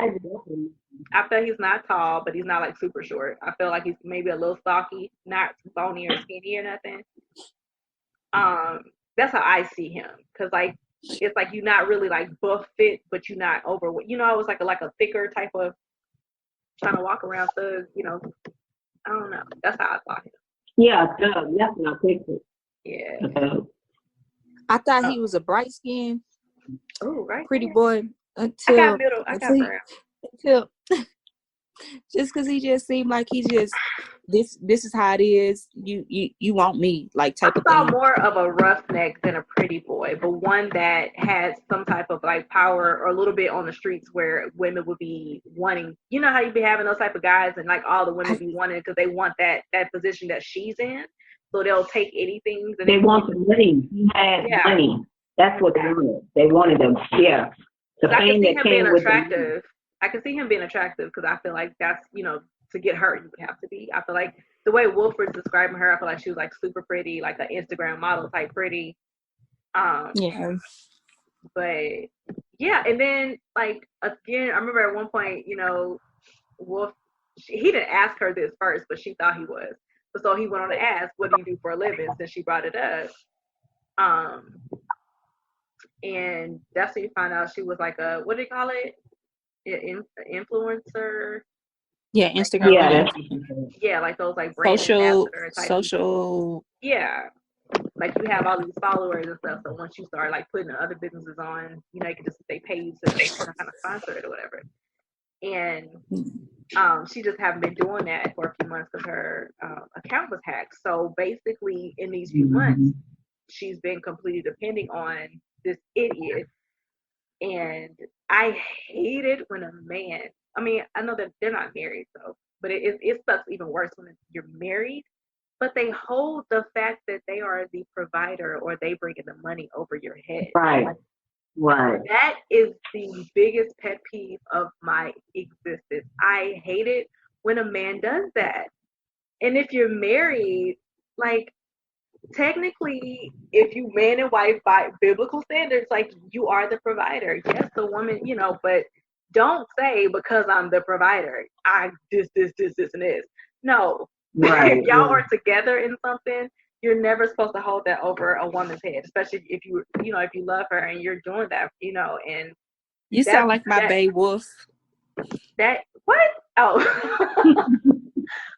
I feel he's not tall, but he's not like super short. I feel like he's maybe a little stocky, not bony or skinny or nothing. That's how I see him. Cause like it's like you're not really like buff fit, but you're not overweight. You know, it was like a thicker type of trying to walk around thug. You know, I don't know. That's how I saw him. Yeah, thug. That's what I pictured. Yeah. I thought he was a bright skinned, pretty boy until I got brown. Until just because he just seemed like he just this is how it is. You want me like type of thing. I saw more of a roughneck than a pretty boy, but one that had some type of like power or a little bit on the streets where women would be wanting. You know how you be having those type of guys and like all the women be wanting because they want that position that she's in. So they'll take anything. They want the money. He had money. That's what they wanted. They wanted them. Yeah. The fame that came with attractive. I can see him being attractive because I feel like that's, you know, to get her, you would have to be. I feel like the way Wolford's describing her, I feel like she was like super pretty, like an Instagram model type pretty. Yeah. But yeah, and then like again, I remember at one point, you know, Wolf, he didn't ask her this first, but she thought he was. So he went on to ask, "What do you do for a living?" Since she brought it up. And that's when you find out she was like a, what do they call it? Influencer. Yeah, Instagram. Yeah, like those like brand social. Yeah, like you have all these followers and stuff. So once you start like putting other businesses on, you know, you can just they pay you to kind of sponsor it or whatever. And she just haven't been doing that for a few months because her account was hacked. So basically, in these few months, she's been completely depending on this idiot. And I hate it when a man, I mean, I know that they're not married, so, but it sucks even worse when you're married, but they hold the fact that they are the provider or they bring in the money over your head. Right. Right. That is the biggest pet peeve of my existence. I hate it when a man does that. And if you're married, like, technically, if you man and wife by biblical standards, like you are the provider. Yes, the woman, you know, but don't say because I'm the provider, I this and this. No. Right. If y'all are together in something, you're never supposed to hold that over a woman's head, especially if you know, if you love her and you're doing that, you know, and you sound like my bae Wolf. That what? Oh.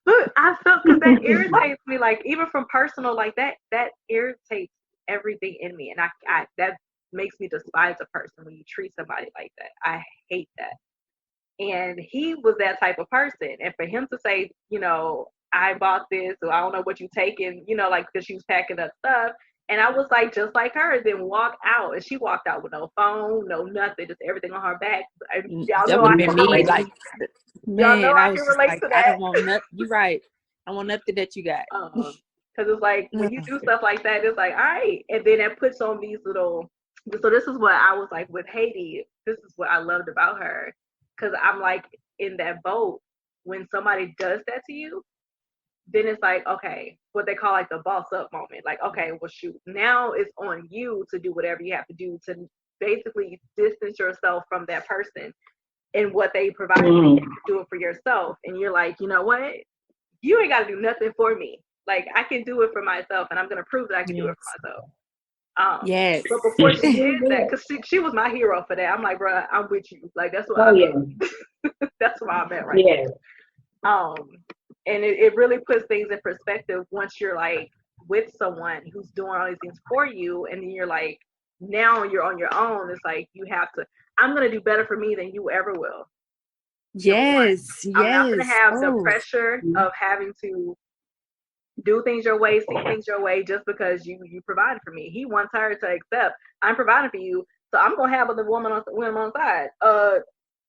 Look, I felt because that irritates me. Like even from personal, like that irritates everything in me, and I that makes me despise a person when you treat somebody like that. I hate that. And he was that type of person, and for him to say, you know, I bought this, or I don't know what you taking, you know, like because she was packing up stuff, and I was like, just like her, then walk out, and she walked out with no phone, no nothing, just everything on her back. Y'all know I can relate. Like, man, I was just like, I don't want nothing. You're right. I want nothing that you got. Because it's like when you do stuff like that, it's like, all right, and then it puts on these little. So this is what I was like with Haiti. This is what I loved about her, because I'm like in that boat. When somebody does that to you, then it's like, okay, what they call like the boss up moment. Like, okay, well, shoot, now it's on you to do whatever you have to do to basically distance yourself from that person and what they provide you to do it for yourself. And you're like, you know what? You ain't got to do nothing for me. Like, I can do it for myself, and I'm going to prove that I can do it for myself. Yes. But before she did that, because she was my hero for that, I'm like, bro, I'm with you. Like, that's what that's what I'm at right now. And it really puts things in perspective once you're like with someone who's doing all these things for you, and then you're like, now you're on your own. It's like you have to. I'm gonna do better for me than you ever will. Yes, I'm not gonna have the pressure of having to do things your way, see things your way, just because you provided for me. He wants her to accept I'm providing for you, so I'm gonna have other women on side.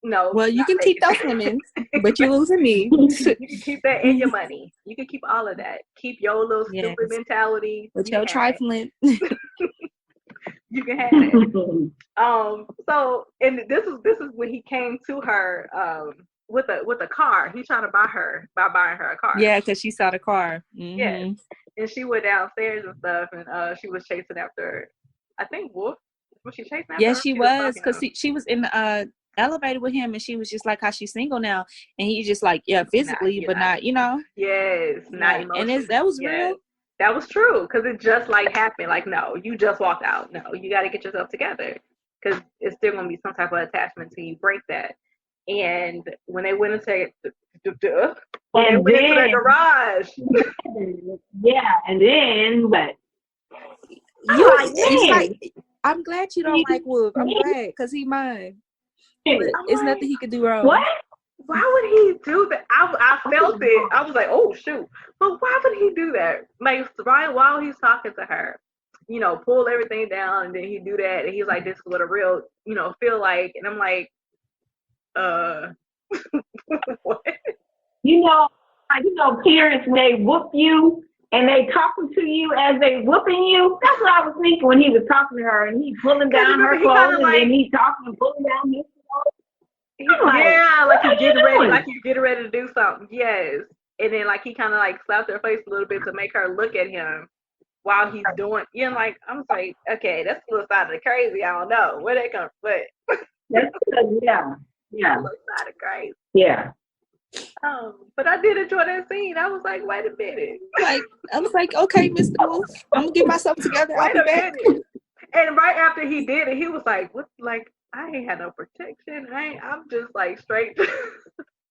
No. Well, you can keep those women, but you're losing me. You can keep that in your money. You can keep all of that. Keep your little stupid mentality. With your trifling. You can have it. So, and this is when he came to her with a car. He's trying to buy her by buying her a car. Yeah, because she saw the car. Mm-hmm. Yes. And she went downstairs and stuff, and she was chasing after, I think, Wolf. Was she chasing after Yeah, her? she was, because she was in the elevator with him, and she was just like, how she's single now, and he just like, yeah, physically, but not, you know. Yes, not emotionally. And that was real. That was true, because it just like happened. Like, no, you just walked out. No, you got to get yourself together, because it's still gonna be some type of attachment till you break that. And when they went into the garage, yeah, and then what? I'm glad you don't like Wolf. I'm glad, because he mine. It's nothing he could do wrong. What? Why would he do that? I felt it. I was like, oh shoot. But why would he do that? Like, right while he's talking to her, you know, pull everything down, and then he do that, and he's like, this is what a real, you know, feel like. And I'm like, what? You know, parents, when they whoop you and they talking to you as they whooping you. That's what I was thinking when he was talking to her, and he pulling down her clothes, and then he talking and pulling down his clothes. Like you're getting ready to do something. Yes. And then like he kind of like slapped her face a little bit to make her look at him while he's doing. You know, like I'm like, okay, that's a little side of the crazy. I don't know where they come, but yeah, a little side of crazy. Yeah. But I did enjoy that scene. I was like, wait a minute. Like, I was like, okay, Mr. Wolf, I'm gonna get myself together. I'll be back. And right after he did it, he was like, what? Like, I ain't had no protection. I'm just like straight.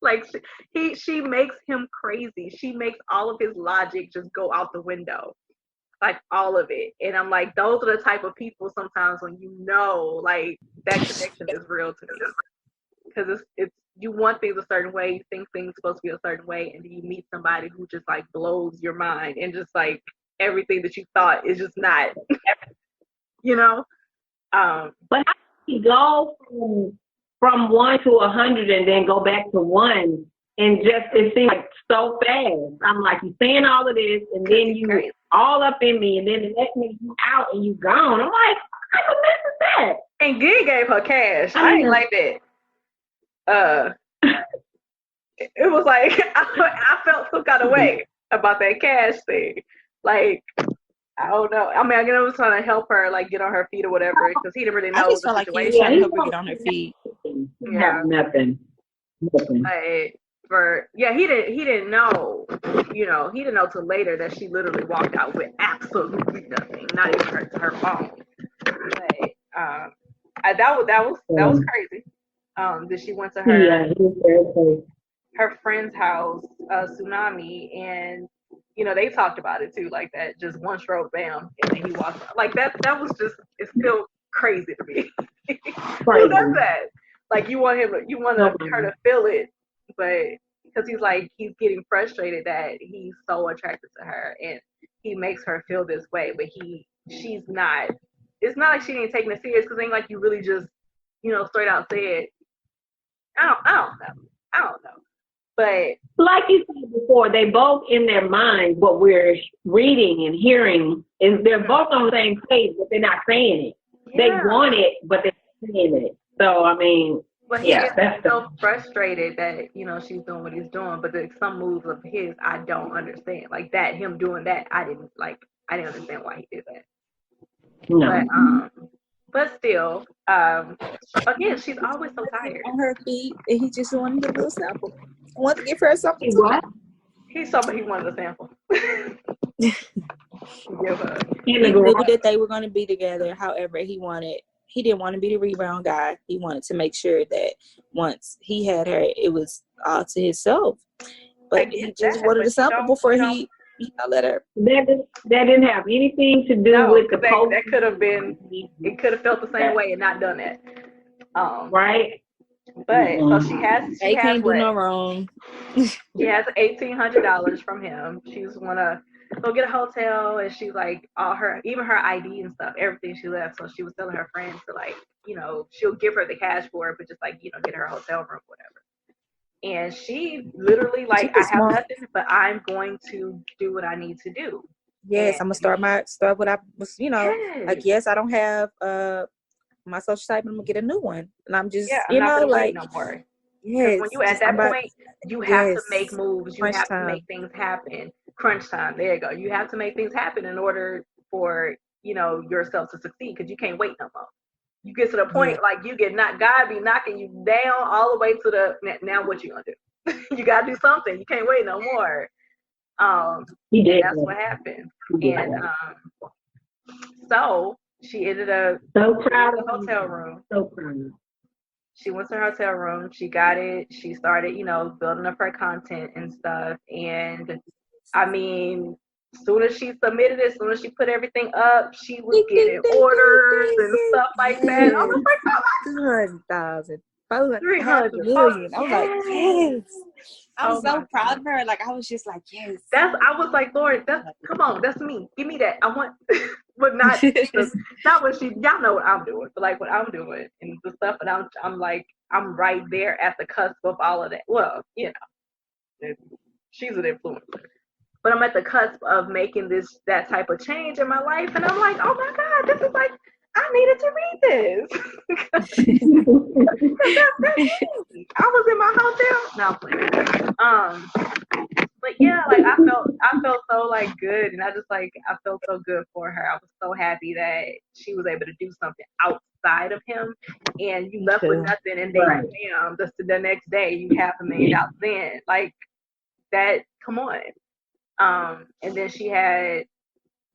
Like she makes him crazy. She makes all of his logic just go out the window. Like all of it. And I'm like, those are the type of people sometimes when you know, like, that connection is real to me. Because it's you want things a certain way, you think things supposed to be a certain way, and then you meet somebody who just like blows your mind, and just like everything that you thought is just not, you know. But how do you go from 1 to 100 and then go back to 1, and just it seems like so fast? I'm like, you saying all of this, and then you all up in me, and then the next minute you out and you gone. I'm like, what type of mess is that? And Gig gave her cash. I ain't like that. It was like I felt some kind of way about that cash thing. Like, I don't know. I mean, I was trying to help her, like, get on her feet or whatever, because he didn't really know I just the felt situation. like he was trying to help her get on her feet. Yeah, nothing. He didn't know. You know, he didn't know till later that she literally walked out with absolutely nothing, not even her phone. But that was crazy. That she went to her friend's house, Tsunami, and you know, they talked about it too, like that, just one stroke, bam, and then he walked out. Like that was just, it's still crazy to me. Who does that? Like, you want her to feel it, but because he's getting frustrated that he's so attracted to her, and he makes her feel this way, but she's not. It's not like she didn't take it serious, because it ain't like you really just, you know, straight out said. I don't know. But like you said before, they both in their mind, what we're reading and hearing is they're both on the same page, but they're not saying it. Yeah. They want it, but they're not saying it. So I mean, but he gets so frustrated that, you know, she's doing what he's doing, but there's some moves of his I don't understand. Like that, him doing that, I didn't understand why he did that. No. But still, again, she's always so tired. On her feet, and he just wanted a little sample. He wanted to give her something. What? He wanted a sample. He knew that they were going to be together. However, he didn't want to be the rebound guy. He wanted to make sure that once he had her, it was all to himself. But he just wanted a sample before he let her. That didn't have anything to do with the post. That could have been. It could have felt the same way and not done that. Right. But so she can't do no wrong. She has $1,800 from him. She's wanna go get a hotel, and she's like even her ID and stuff, everything she left. So she was telling her friends to, like, you know, she'll give her the cash for it, but just, like, you know, get her a hotel room, whatever. And she literally, like, I have nothing, but I'm going to do what I need to do. Yes, I'm gonna start what I was, you know, like, yes, I don't have my social site, but I'm gonna get a new one. And I'm just, you know, like, no more. Yes. When you at that point, you have to make moves. You have to make things happen. Crunch time. There you go. You have to make things happen in order for, you know, yourself to succeed, because you can't wait no more. you get to the point like you get not God be knocking you down all the way to the now what you gonna do? You gotta do something. You can't wait no more. He did. That's what happened. And so she ended up so proud in of the hotel room. So proud. She went to her hotel room. She got it. She started, building up her content and stuff. And I mean, as soon as she submitted it, as soon as she put everything up, she was getting orders and stuff like that. I was like, oh my God. 200,000, 400 million. I was like, yes. I was so proud of her. Like, I was just like, yes. I was like, Lord, come on, that's me. Give me that. I want, but not what y'all know what I'm doing, but like what I'm doing and the stuff that I'm like, I'm right there at the cusp of all of that. Well, she's an influencer. But I'm at the cusp of making that type of change in my life. And I'm like, oh my God, this is like, I needed to read this. I was in my hotel. No, I'm playing. But yeah, like I felt so like good. And I felt so good for her. I was so happy that she was able to do something outside of him. And you left with nothing. And then, the next day you have $1 million in. Like that, come on. And then she had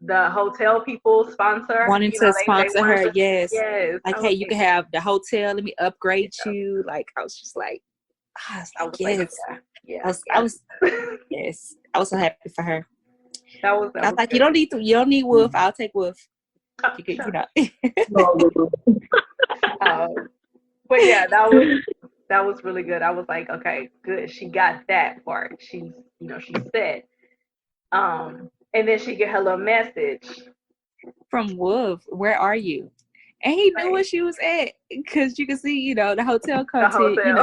the hotel people sponsor. Wanting to sponsor her, yes. Yes. Like, hey, you can have the hotel. Let me upgrade you. Like, I was just like, yes. I was yes. I was so happy for her. I was like, good. You don't need Wolf. I'll take Wolf. You know. But yeah, that was really good. I was like, okay, good. She got that part. She's set. And then she get her little message from Wolf. Where are you? And he knew where she was at because you can see, the hotel content.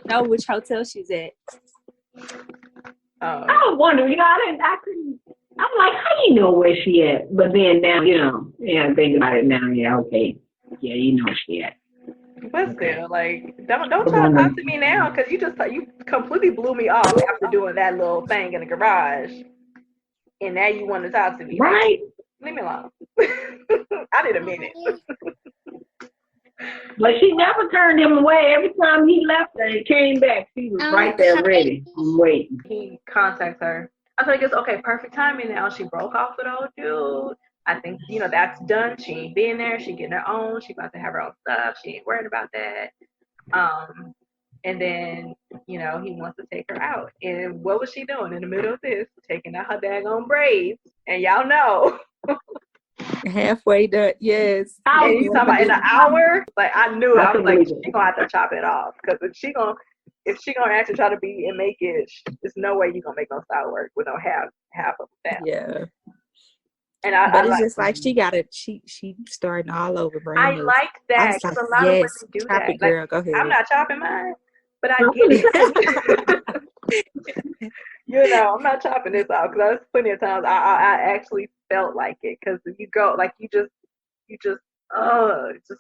Know which hotel she's at. I was wondering, I couldn't. I'm like, how you know where she at? But then now, think about it now. Yeah, okay, yeah, you know where she at. But still, like, don't try to talk to me now because you completely blew me off after doing that little thing in the garage. And now you want to talk to me. Right. Leave me alone. I need a minute. But she never turned him away. Every time he left her and came back, she was right there ready and waiting. He contacts her. I think it's okay, perfect timing now. She broke off with old dude. I think, that's done. She ain't been there. She getting her own. She about to have her own stuff. She ain't worried about that. And then, he wants to take her out. And what was she doing in the middle of this? Taking out her daggone braids. And y'all know. Halfway done, yes. And you talking about in an hour? Like, I knew. I was like, she gonna have to chop it off. Because if she gonna actually try to be and make it, there's no way you gonna make no style work with no half of that. Yeah. And but it's just like she starting all over brand new. I like that because a lot of women do that. It, girl, go ahead. I'm not chopping mine, but I get it. I'm not chopping this off because there's plenty of times I actually felt like it because you go like you just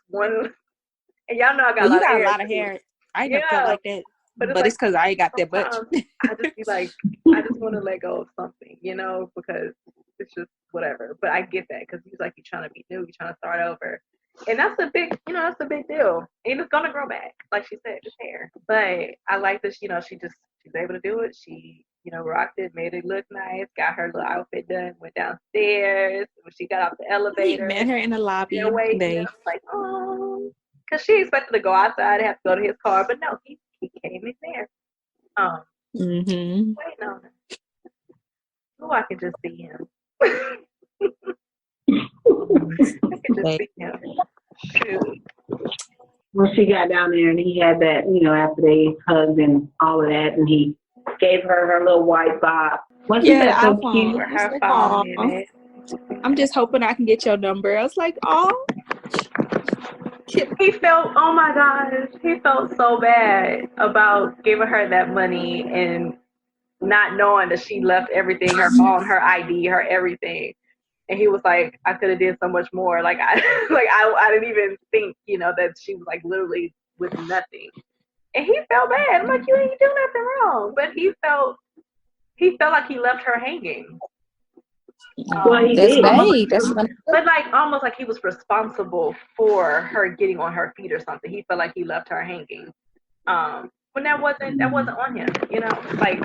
one. And y'all know I got a lot of hair. I ain't never felt like that. But it's because I ain't got that much. I just be like, I just want to let go of something, because it's just whatever. But I get that because he's like, you're trying to be new, you're trying to start over. And that's a big deal. And it's going to grow back, like she said, just hair. But I like that, she's able to do it. She, rocked it, made it look nice, got her little outfit done, went downstairs. When she got off the elevator. He met her in the lobby. Like, oh. Because she expected to go outside and have to go to his car. But no, he came in there. Waiting on her. Oh, I can just see him. I can just see him. Shoot. When she got down there and he had that, after they hugged and all of that, and he gave her little white bob. Wasn't that so cute? Her phone in it. I'm just hoping I can get your number. I was like, oh. He felt, oh my gosh, he felt so bad about giving her that money and not knowing that she left everything, her phone, her ID, her everything. And he was like, I could have did so much more. Like I didn't even think, that she was like literally with nothing. And he felt bad. I'm like, you ain't do nothing wrong. But he felt like he left her hanging. Well, he That's did. vague. But like almost like he was responsible for her getting on her feet or something. He felt like he left her hanging. When that wasn't on him, you know. Like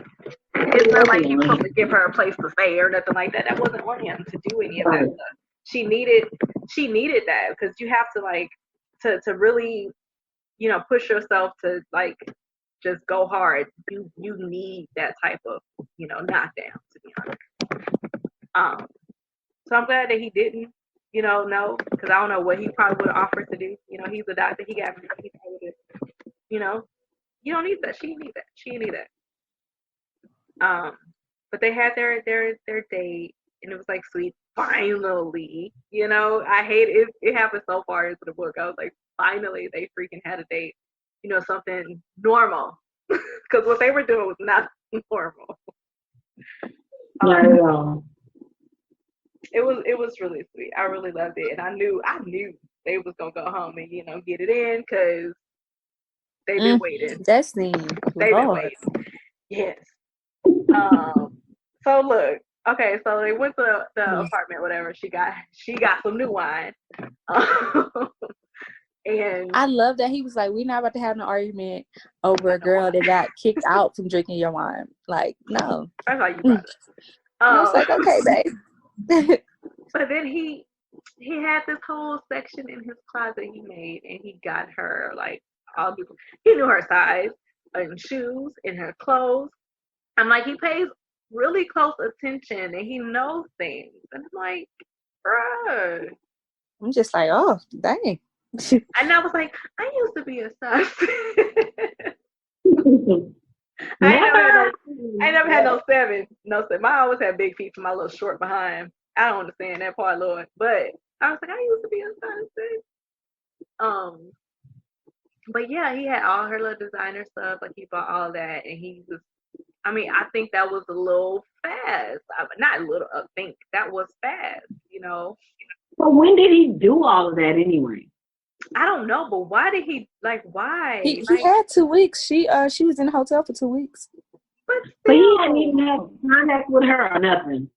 it's not like he was supposed to give her a place to stay or nothing like that. That wasn't on him to do any of that stuff. She needed that because you have to like to really, you know, push yourself to like just go hard. You need that type of, you know, knockdown, to be honest. So I'm glad that he didn't, you know, no, because I don't know what he probably would have offered to do. You know, he's a doctor. He got, he probably, you know, you don't need that. She need that. She need that. But they had their date, and it was like sweet. Finally, you know, I hate it. It happened so far into the book. I was like, finally, they freaking had a date. You know, something normal, because what they were doing was not normal. It was really sweet. I really loved it, and I knew they was gonna go home and, you know, get it in because they've been waiting. That scene, they've been waiting. Yes. So look, okay, so they went to the apartment, whatever. She got some new wine, and I love that he was like, "We're not about to have an argument over a girl that got kicked out from drinking your wine." Like, no. That's how you brought it. I was like, okay, babe. But then he had this whole section in his closet he made, and he got her like he knew her size and shoes and her clothes. I'm like, he pays really close attention and he knows things. And I'm like, bruh. I'm just like, oh, dang. And I was like, I used to be a sus. I never had no seven. I always had big feet for my little short behind. I don't understand that part, Lord. But I was like, I used to be a sus. But yeah, he had all her little designer stuff. Like he bought all that, and he was. I mean, I think that was a little fast. Not a little. I think that was fast. You know. But when did he do all of that anyway? I don't know, but why did he why? He had 2 weeks. She was in the hotel for 2 weeks. But he hadn't even had contact with her or nothing.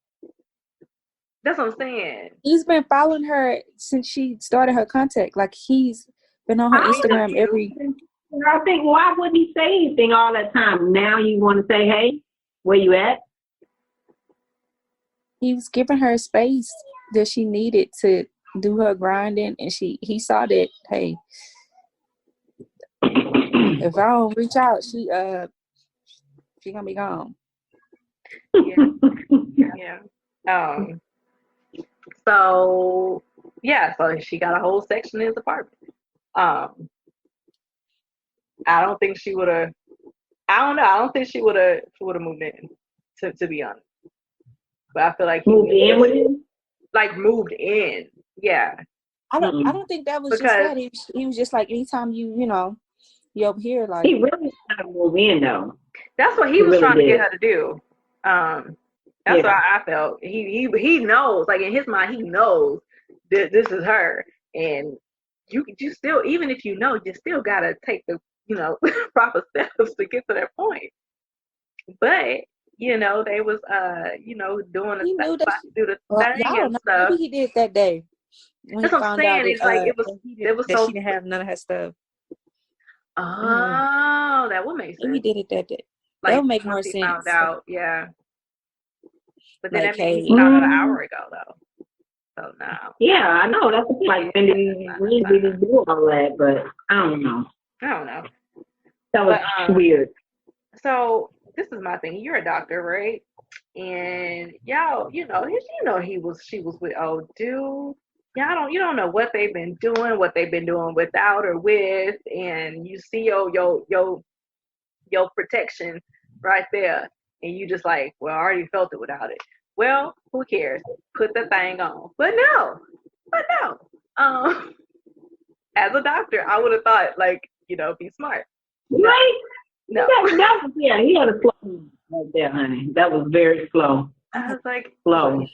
That's what I'm saying. He's been following her since she started her contact. Like he's been on her Instagram every. I think, why wouldn't he say anything all that time? Now you want to say, hey, where you at? He was giving her space that she needed to do her grinding, and he saw that, hey, if I don't reach out, she gonna be gone. Yeah. So she got a whole section in his apartment. I don't think she would have. I don't know. I don't think she would have moved in. To be honest, but I feel like moved in with him. Like moved in, yeah. I don't think that was because just that. He was just like, anytime you over here, like he really tried to move in though. That's what he was really trying to get her to do. That's what I felt. He knows, like in his mind, he knows that this is her, and you still, even if you know, you still gotta take the proper steps to get to that point. But they was doing the thing and stuff. Maybe he did that day. That's what I'm saying. It's like it was so she didn't have none of her stuff. Oh, that would make sense. Maybe he did it that day. Like, that would make more sense. Found out, yeah. But then like, that means he found out an hour ago, though. So now. Yeah, I know. That's like when did he do all that? But I don't know. That was weird. So this is my thing. You're a doctor, right? And y'all, she was with old dude. You don't know what they've been doing without or with, and you see your protection right there, and you just like, well, I already felt it without it. Well, who cares? Put the thing on. But no. As a doctor, I would have thought, like, be smart. Right? No. He had a slow right there, honey. That was very slow. I was like, slow.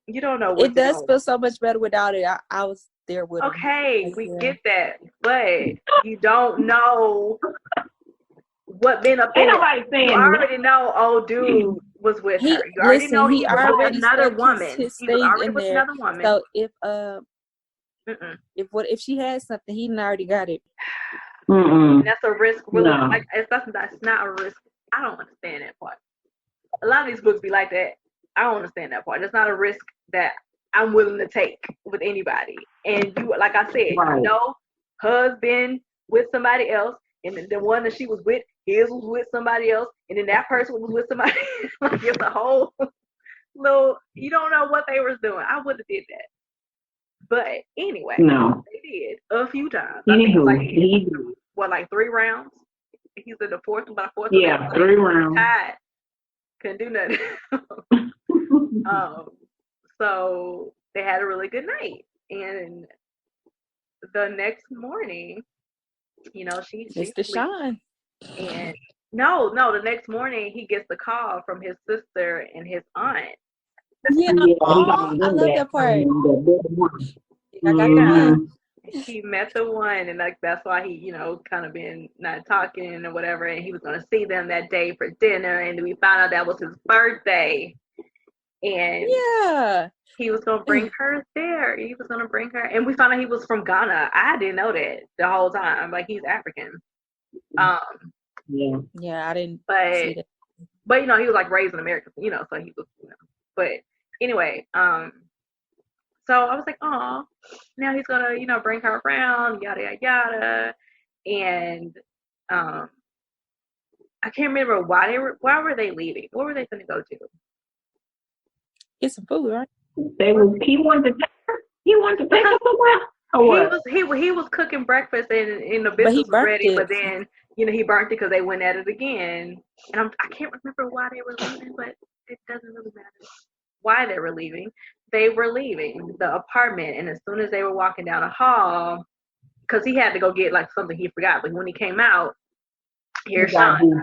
You don't know what it does feel so much better without it. I was there with him. Okay, we get that, but you don't know what been up there. Ain't nobody saying you already know, oh dude was with her. You already know he was with another woman. He was already with another woman. So if she has something, he already got it. That's a risk. Really, like that's not a risk. I don't understand that part. A lot of these books be like that. I don't understand that part. It's not a risk that I'm willing to take with anybody. And you, like I said, you know, husband with somebody else, and the one that she was with, his was with somebody else, and then that person was with somebody. Like it's a whole little. You don't know what they was doing. I would have did that. But anyway, they did a few times. I think like 3 rounds. He's in the fourth. Yeah, 3 rounds. Tied. Couldn't do nothing. So they had a really good night, and the next morning, you know, she's Mr. Sean. And no, the next morning he gets the call from his sister and his aunt. Yeah, I love that part. He met the one, and like that's why he, you know, kind of been not talking or whatever. And he was gonna see them that day for dinner, and we found out that was his birthday. And he was gonna bring her there. He was gonna bring her, and we found out he was from Ghana. I didn't know that the whole time. Like he's African. I didn't. See that. But you know, he was like raised in America. You know, so he was. You know, but anyway, so I was like, oh, now he's gonna, you know, bring her around, yada yada yada, and I can't remember why were they leaving? What were they gonna go to? Get some food, right? He wanted to take her somewhere. He was cooking breakfast and the biscuits was ready, but then you know he burnt it because they went at it again. And I can't remember why they were leaving, but it doesn't really matter why they were leaving. They were leaving the apartment, and as soon as they were walking down the hall, because he had to go get like something he forgot. But when he came out, here's Sean,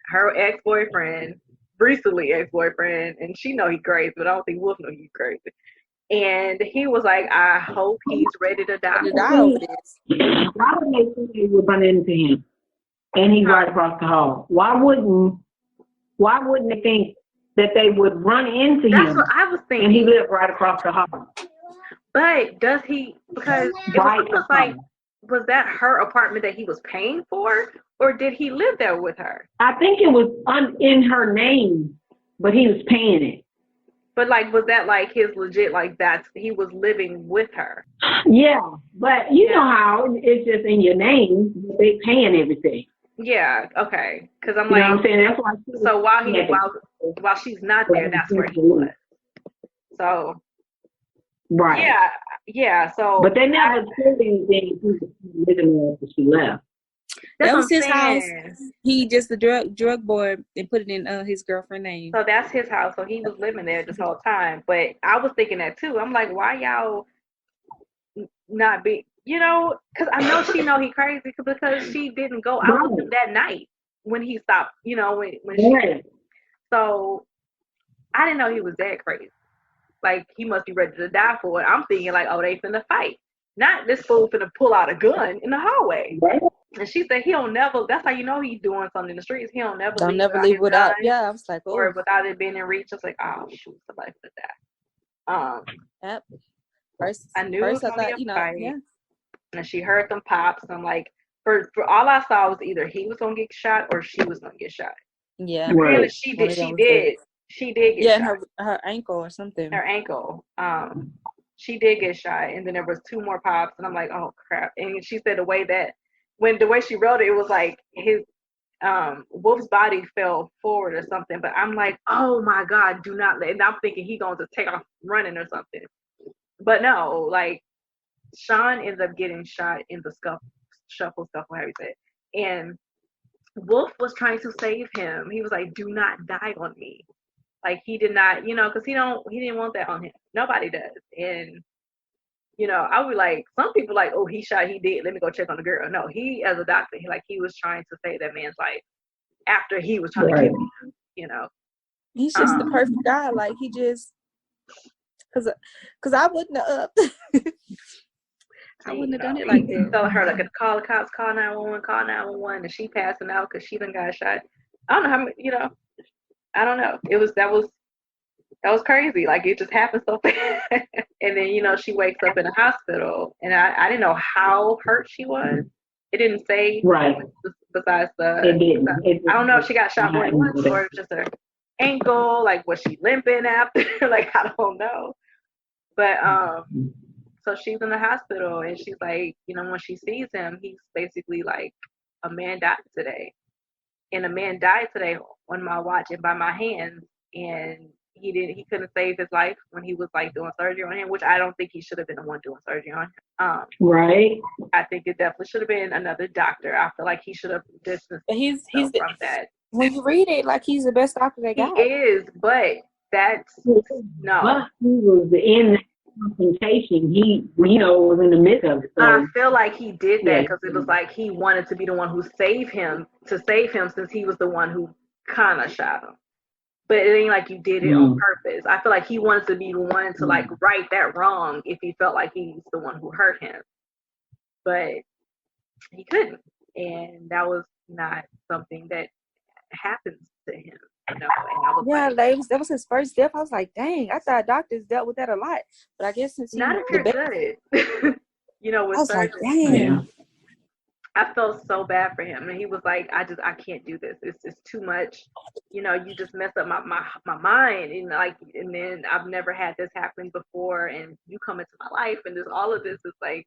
her ex-boyfriend. Recently ex-boyfriend, and she know he crazy, but I don't think Wolf know he's crazy. And he was like, I hope he's ready to die. Why would they think they would run into him? And he's right across the hall. Why wouldn't they think that they would run into him? That's what I was thinking. And he lived right across the hall. But does he? Because it was almost like, was that her apartment that he was paying for? Or did he live there with her? I think it was in her name, but he was paying it. But like, was that like his legit, like that's, he was living with her? Yeah, but you know how it's just in your name, they paying everything. Yeah, okay. Because I'm you know what I'm saying? That's why. So while she's not there, that's where he was. So. Right. Yeah. So. But they never said anything living there after she left. That was his house. He just the drug board and put it in his girlfriend's name. So that's his house. So he was living there this whole time. But I was thinking that too. I'm like, why y'all not be? You know, because I know she know he crazy because she didn't go out with him that night when he stopped. You know, when she. So I didn't know he was that crazy. Like he must be ready to die for it. I'm thinking like, oh, they finna fight. Not this fool finna pull out a gun in the hallway. Right. And she said he don't never. That's how you know he's doing something in the streets. He don't never leave without. Yeah, I was like, or without it being in reach. I was like, oh shoot, somebody put that. Yep. I knew it was gonna be a fight. Yeah. And she heard them pops. And I'm like, for all I saw was either he was gonna get shot or she was gonna get shot. Yeah. Apparently she did get shot. her ankle or something. Her ankle. She did get shot, and then there was 2 more pops, and I'm like, oh crap. And she said the way she wrote it, it was like his Wolf's body fell forward or something. But I'm like, oh my God, do not let. And I'm thinking he going to take off running or something. But no, like Sean ends up getting shot in the shuffle, however you say it. And Wolf was trying to save him. He was like, do not die on me. Like he did not, you know, because he didn't want that on him. Nobody does. And you know, I would like some people like, oh, he shot, he did. Let me go check on the girl. No, he as a doctor, he was trying to save that man's life after he was trying to kill him. You know, he's just the perfect guy. Like he just, because I wouldn't have. I wouldn't have done it like that. Tell her like, call the cops, call 911, and she passing out because she done got shot. I don't know how many, you know. I don't know. That was crazy. Like, it just happened so fast. And then, she wakes up in a hospital, and I didn't know how hurt she was. It didn't say. Right. Besides It didn't. I don't know if she got shot more than once, or just her ankle. Like, was she limping after? Like, I don't know. But so she's in the hospital, and she's like, when she sees him, he's basically like, a man died today, and a man died today on my watch and by my hands, and he couldn't save his life when he was like doing surgery on him, which I don't think he should have been the one doing surgery on him. Right. I think it definitely should have been another doctor. I feel like he should have distanced himself from that. When you read it, like, he's the best doctor they got. He is, but that's no. But he was in that confrontation. He, was in the midst of it. So. I feel like he did that because it was like he wanted to be the one who saved him, since he was the one who kind of shot him. But it ain't like you did it on purpose. I feel like he wanted to be the one to like right that wrong if he felt like he's the one who hurt him. But he couldn't. And that was not something that happens to him. And I was that was his first death. I was like, dang, I thought doctors dealt with that a lot. But I guess since not if you're good. With I was surgery. like, dang. I felt so bad for him, and he was like, I can't do this. It's just too much. You just messed up my mind, and then I've never had this happen before, and you come into my life, and all of this is like,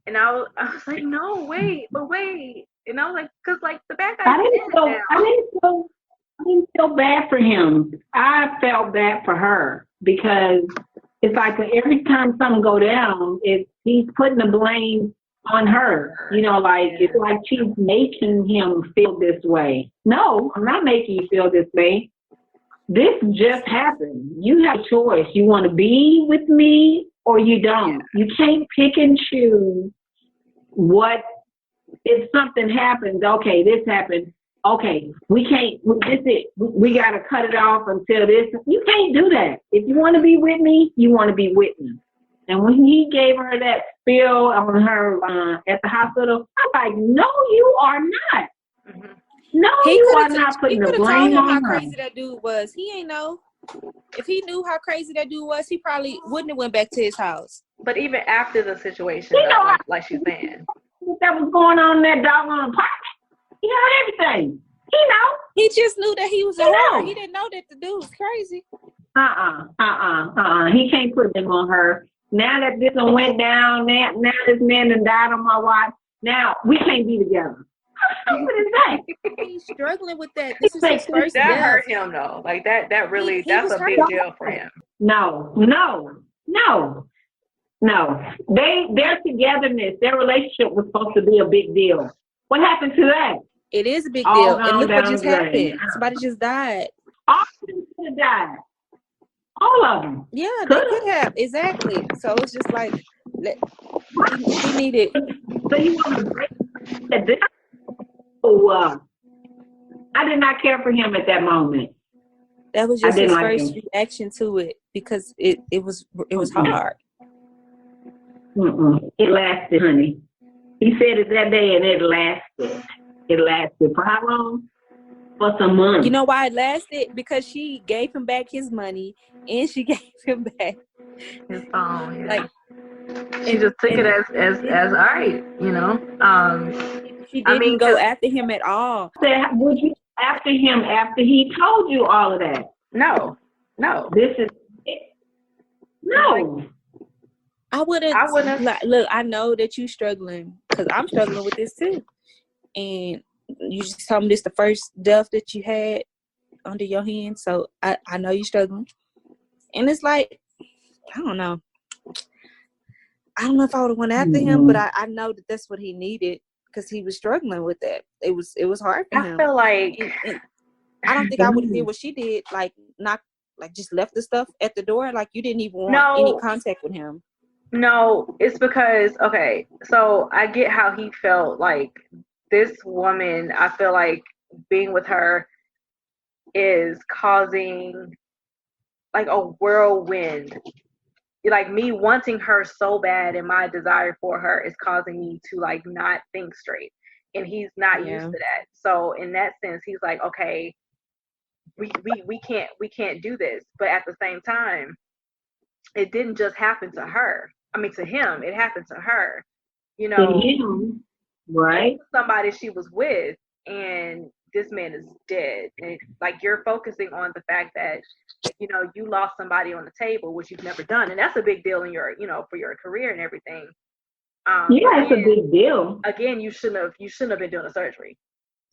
and I was like, no, wait, and I was like, because like the bad guy. I didn't feel bad for him. I felt bad for her because it's like every time something go down, he's putting the blame on her, it's like she's making him feel this way. No, I'm not making you feel this way. This just happened. You have a choice. You want to be with me or you don't. You can't pick and choose what, if something happens, okay, this happened. Okay, we can't, this it. We got to cut it off until this. You can't do that. If you want to be with me, you want to be with me. And when he gave her that spill on her at the hospital, I'm like, no, you are not. Mm-hmm. No, you are not putting the blame on her. How crazy that dude was. He ain't know. If he knew how crazy that dude was, he probably wouldn't have went back to his house. But even after the situation, like she's saying, that was going on in that doggone apartment. He heard everything. He just knew that he was a her. He didn't know that the dude was crazy. He can't put them on her. Now that this one went down, now this man done died on my watch. Now we can't be together. What is that? He's struggling with that. This is his first that death. hurt him though. Like that really that's a big deal for him. No. Their togetherness, their relationship was supposed to be a big deal. What happened to that? It is a big deal. And look what just happened. Somebody just died. All of them could have died. All of them. Yeah, they could have. Exactly. So it's just like, he needed. So you want to break that? Oh, I did not care for him at that moment. That was just his first reaction to it because it was hard. It lasted, honey. He said it that day, and it lasted. It lasted for how long? For some months. You know why it lasted? Because she gave him back his money, and she gave him back his phone. Yeah. Like she just took it as all right, She didn't go after him at all. Would you after him after he told you all of that? No. This is it. No. I wouldn't. Look, I know that you're struggling because I'm struggling with this too. And you just told me this the first death that you had under your hand. So I know you're struggling. And it's like, I don't know. I don't know if I would have went after him, but I know that that's what he needed because he was struggling with that. It was hard for him. I feel like I don't think I would have did what she did, like not like just left the stuff at the door. Like you didn't even want any contact with him. No, it's because so I get how he felt. Like this woman, I feel like being with her is causing like a whirlwind. Like me wanting her so bad and my desire for her is causing me to like not think straight. And he's not used to that. So in that sense, he's like, okay, we can't do this. But at the same time, it didn't just happen to her. I mean, to him, it happened to her. You know, to him, right? Somebody she was with, and this man is dead. And like, you're focusing on the fact that, you know, you lost somebody on the table, which you've never done, and that's a big deal in your, you know, for your career and everything. Yeah, it's a big deal. Again, you shouldn't have been doing a surgery.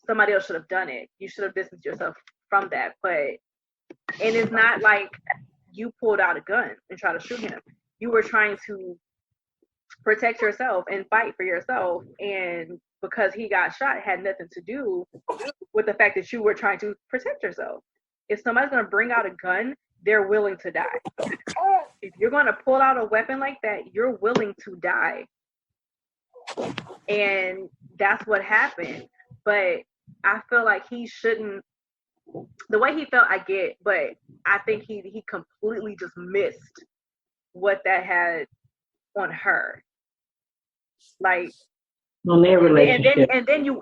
Somebody else should have done it. You should have distanced yourself from that. And it's not like you pulled out a gun and tried to shoot him. You were trying to protect yourself and fight for yourself, and because he got shot, it had nothing to do with the fact that you were trying to protect yourself. If somebody's going to bring out a gun, they're willing to die. If you're going to pull out a weapon like that, you're willing to die. And that's what happened. But I feel like he shouldn't, the way he felt, I get, but I think he completely just missed what that had on her. Like, on their relationship. And then you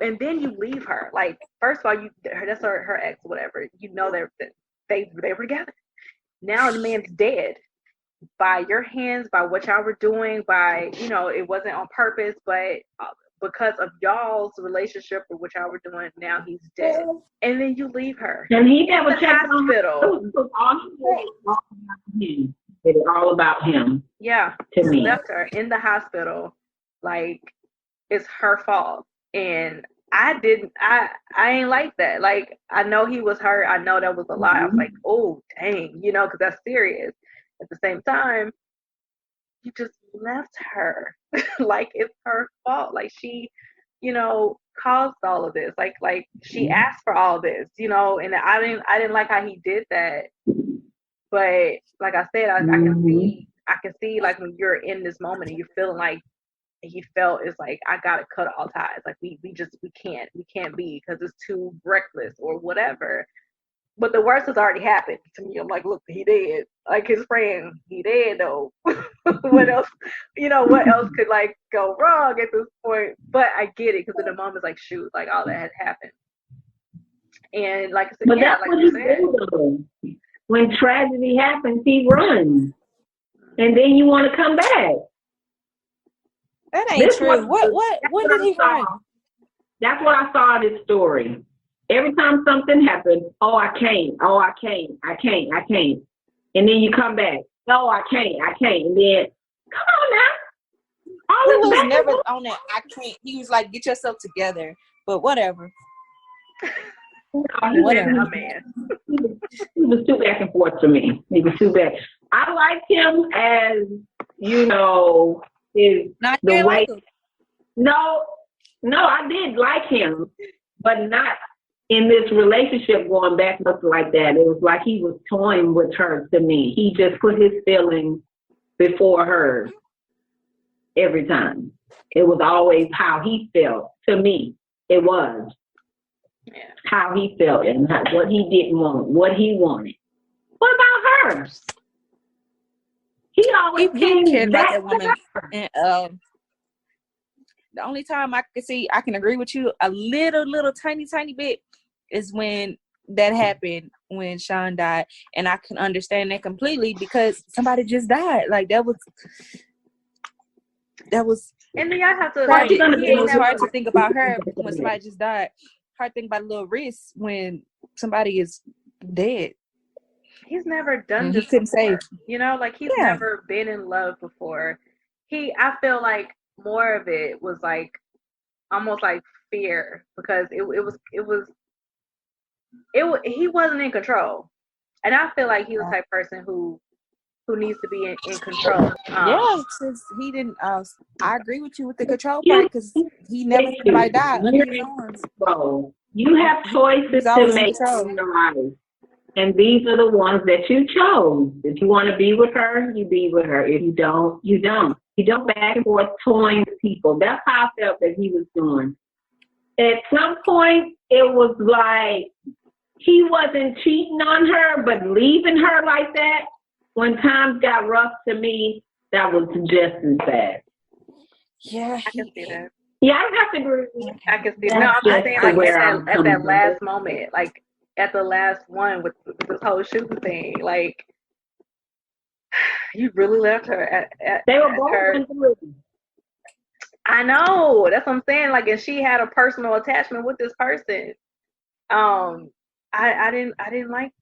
leave her. Like, first of all, that's her ex, whatever. You know they were together. Now the man's dead by your hands, by what y'all were doing, by, you know, it wasn't on purpose, but because of y'all's relationship or what y'all were doing, now he's dead. And then you leave her. And he never checked hospital. It was all about him. Yeah. To me. Left her in the hospital. Like, it's her fault. And I ain't like that. Like, I know he was hurt. I know that was a lot. I was like, oh, dang, you know, because that's serious. At the same time, you just left her. Like, it's her fault. Like, she, you know, caused all of this. Like she asked for all this, you know, and I didn't like how he did that. But like I said, I can see like when you're in this moment and you're feeling like he felt, it's like, I gotta cut all ties. Like, we can't be, because it's too reckless or whatever. But the worst has already happened to me. I'm like, look, he dead. Like, his friend, he dead though. What else? You know, what else could like go wrong at this point? But I get it, because in the moment, it's like, shoot, like all that had happened. And like I said, but yeah, that's like what you he said, did. When tragedy happens, he runs, and then you want to come back. That ain't true. When did he run? That's what I saw in this story. Every time something happened, I can't. And then you come back. No, I can't. And then, come on now. He was never on that I can't. He was like, get yourself together. But whatever. No, whatever. He was too back and forth to me. He was too back. I liked him as, you know, not the way. No, I did like him, but not in this relationship going back and forth like that. It was like he was toying with her to me. He just put his feelings before hers every time. It was always how he felt to me. It was how he felt and what he didn't want, what he wanted. What about her? He always cared about that woman. And the only time I can agree with you a little tiny bit is when that happened, when Sean died, and I can understand that completely, because somebody just died. Like, that was. And then I have to. It was hard to think about her when somebody just died. Hard to think about a little risk when somebody is dead. He's never done this before. You know, like, he's never been in love before. I feel like more of it was like almost like fear, because he wasn't in control. And I feel like he's the type of person who needs to be in control. Since he didn't. I agree with you with the control part, because he never somebody died under his arms. You have choices to make in your life, and these are the ones that you chose. If you want to be with her, you be with her. If you don't, you don't. You don't back and forth toying with people. That's how I felt that he was doing. At some point, it was like he wasn't cheating on her, but leaving her like that. When times got rough to me, that was just as bad. Yeah, I can see that. Yeah, I have to agree. I can see that. No, I'm just saying, like, at that last moment, like, at the last one with this whole shooting thing. Like, you really left her at They were both in prison. I know. That's what I'm saying. Like, and she had a personal attachment with this person. I didn't like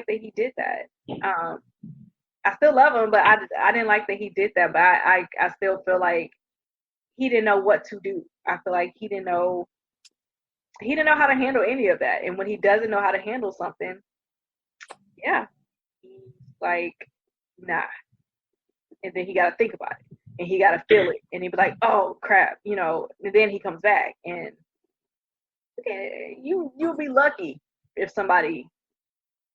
that he did that. I still love him, but I didn't like that he did that. But I still feel like he didn't know what to do. I feel like he didn't know how to handle any of that. And when he doesn't know how to handle something, yeah, he's like, nah. And then he got to think about it, and he got to feel it, and he'd be like, oh crap, you know. And then he comes back, and you'll be lucky if somebody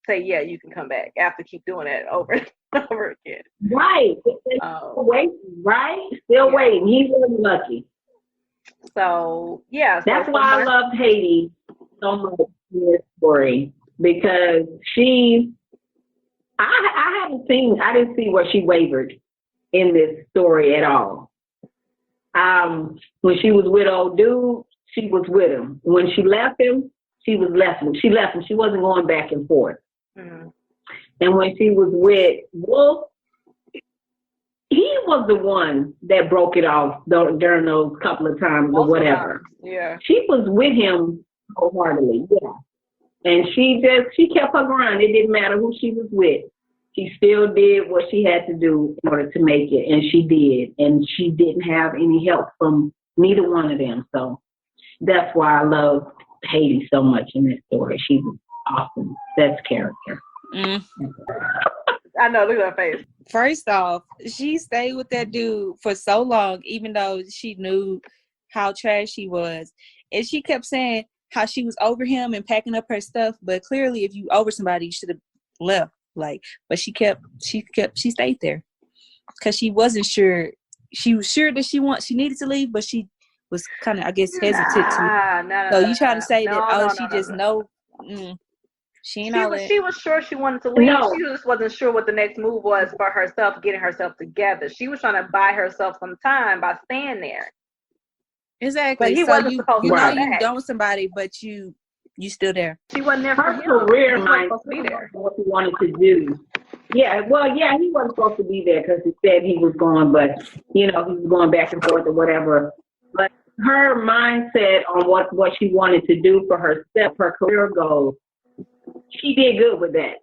say, yeah, you can come back after keep doing that over and over again. Right. Still waiting. He wasn't lucky. So yeah. That's why I loved Haiti so much in this story, because I didn't see where she wavered in this story at all. When she was with old dude, she was with him. When she left him, she left him. She wasn't going back and forth. Mm-hmm. And when she was with Wolf, he was the one that broke it off during those couple of times or whatever. Yeah. She was with him wholeheartedly, yeah. And she kept her grind. It didn't matter who she was with. She still did what she had to do in order to make it, and she did. And she didn't have any help from neither one of them. So that's why I love Haiti so much in this story. She was awesome. That's character. Mm. I know, look at her face. First off, she stayed with that dude for so long, even though she knew how trash he was. And she kept saying how she was over him and packing up her stuff. But clearly, if you over somebody, you should have left. Like, but she stayed there because she wasn't sure. She was sure that she needed to leave, but she was kind of, I guess, hesitant to. So you trying to say that? She just know. She was sure she wanted to leave. No. She just wasn't sure what the next move was for herself, getting herself together. She was trying to buy herself some time by staying there. Exactly. But he wasn't supposed to know be you done with somebody, but you still there. She wasn't there for her him. Career might be there. What he wanted to do. Yeah, well, yeah, he wasn't supposed to be there because he said he was going, but he was going back and forth or whatever. But her mindset on what she wanted to do for herself, her career goals, she did good with that.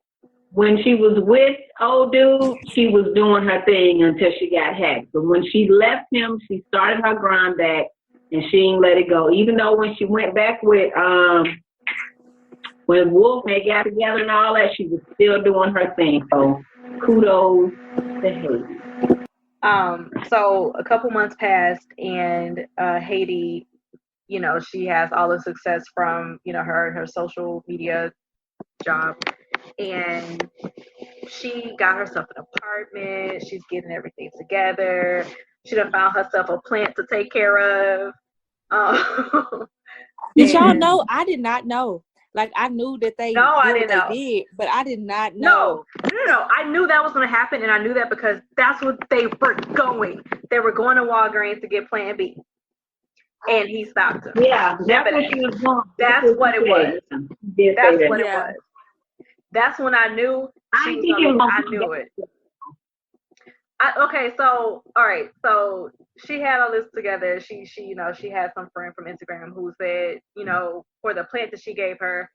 When she was with old dude, she was doing her thing until she got hacked. But when she left him, she started her grind back, and she ain't let it go. Even though when she went back with when Wolf and they got together and all that, she was still doing her thing. So kudos to Haiti. So a couple months passed, and Haiti, she has all the success from her social media job, and she got herself an apartment. She's getting everything together. She done found herself a plant to take care of. Did y'all know? I did not know. Like, I knew that they did, but I did not know. No. I knew that was going to happen, and I knew that because that's what they were going. They were going to Walgreens to get Plan B, and he stopped them. Yeah, that's what she was doing. That's what it was. That's what it was. That's when I knew. I knew it. Okay, so all right, so she had all this together. She she had some friend from Instagram who said, for the plant that she gave her,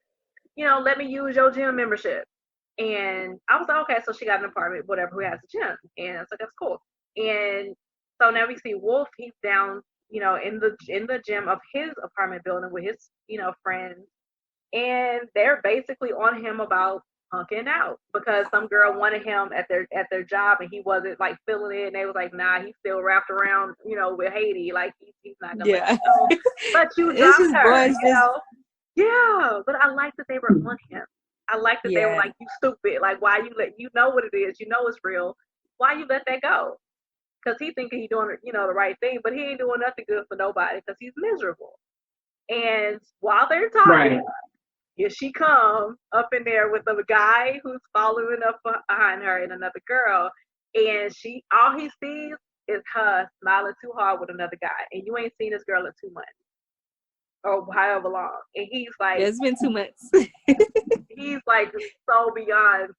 let me use your gym membership. And I was like, okay, so she got an apartment, whatever, who has a gym, and I was like, that's cool. And so now we see Wolf. He's down, in the gym of his apartment building with his, friends, and they're basically on him about punking out because some girl wanted him at their job and he wasn't like feeling it, and they was like, nah, he's still wrapped around with Haiti, like he's not gonna let it go. But you dropped her, yeah. But I like that they were on him. I like that they were like, you stupid, like why you let, what it is, it's real, why you let that go? Because he thinking he doing the right thing, but he ain't doing nothing good for nobody because he's miserable. And while they're talking, here she comes up in there with a guy who's following up behind her and another girl, and all he sees is her smiling too hard with another guy, and you ain't seen this girl in 2 months. or however long. And he's like, it's been 2 months. he's like so beyond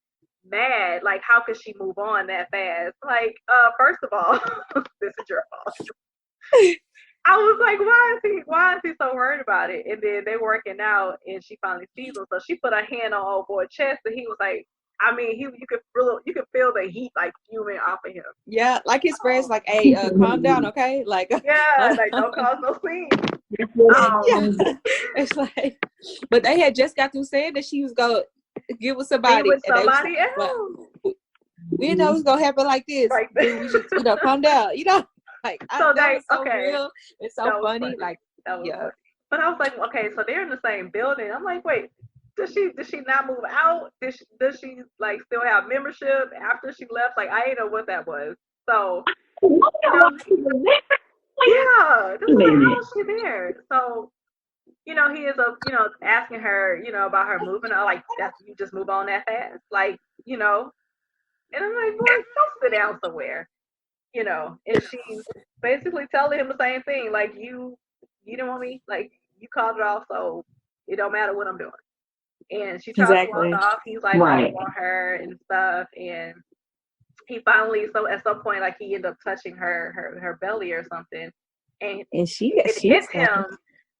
mad. Like, how could she move on that fast? Like, first of all, this is your fault. I was like, why is he so worried about it? And then they working out, and she finally sees him. So she put her hand on old boy's chest, and he was like, I mean, you could feel the heat like fuming off of him. Yeah, like his friends, like, hey, calm down, okay? Like, yeah, like don't cause no scene. Yeah. It's like, but they had just got through saying that she was gonna get with somebody, with and somebody else. Well, we didn't know it was gonna happen like this. Like we just, calm down, Like, so that was so real. It's so funny. Like, funny. But I was like, okay, so they're in the same building. I'm like, wait, does she not move out? Does she like still have membership after she left? Like, I didn't know what that was. So yeah, this was how was she there? So, he is asking her, about her moving. Like, that's you just move on that fast, like, and I'm like, boy, don't sit down somewhere, and she's basically telling him the same thing, like, you didn't want me, like, you called it off, so it don't matter what I'm doing. And she tries to walk off. He's like, I don't want her and stuff, and he finally, so at some point, like, he ended up touching her belly or something, and it hits him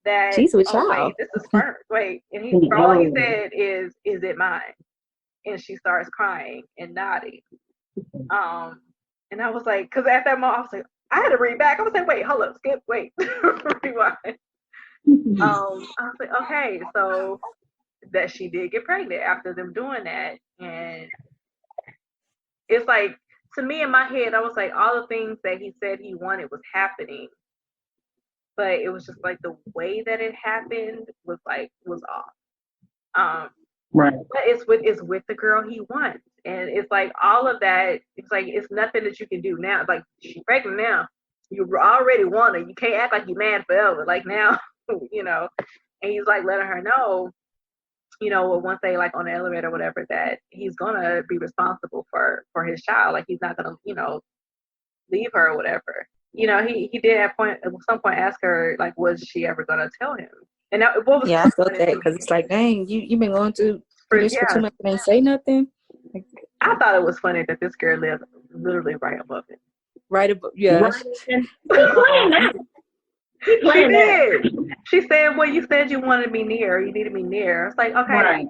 that she's with y'all. Wait, this is firm. Wait, and all he said is it mine? And she starts crying and nodding. And I was like, because at that moment I was like, I had to read back. I was like, wait, hold up, skip, wait, rewind. I was like, okay, so that she did get pregnant after them doing that, and it's like, to me in my head, I was like, all the things that he said he wanted was happening, but it was just like the way that it happened was off. Right. But it's with the girl he wants, and it's like all of that. It's like it's nothing that you can do now. It's like, she's pregnant now. You already want her. You can't act like you're mad forever. Like now, And he's like letting her know, once they like on the elevator or whatever, that he's gonna be responsible for his child. Like, he's not gonna, leave her or whatever. He did at some point ask her, like, was she ever gonna tell him? And that, what was I felt that, because it's like, dang, you've been going through this for 2 months and ain't say nothing. Like, I thought it was funny that this girl lived literally right above it. Right above, yeah. She did. She said, well, you said you wanted me near. You needed me near. It's like, okay,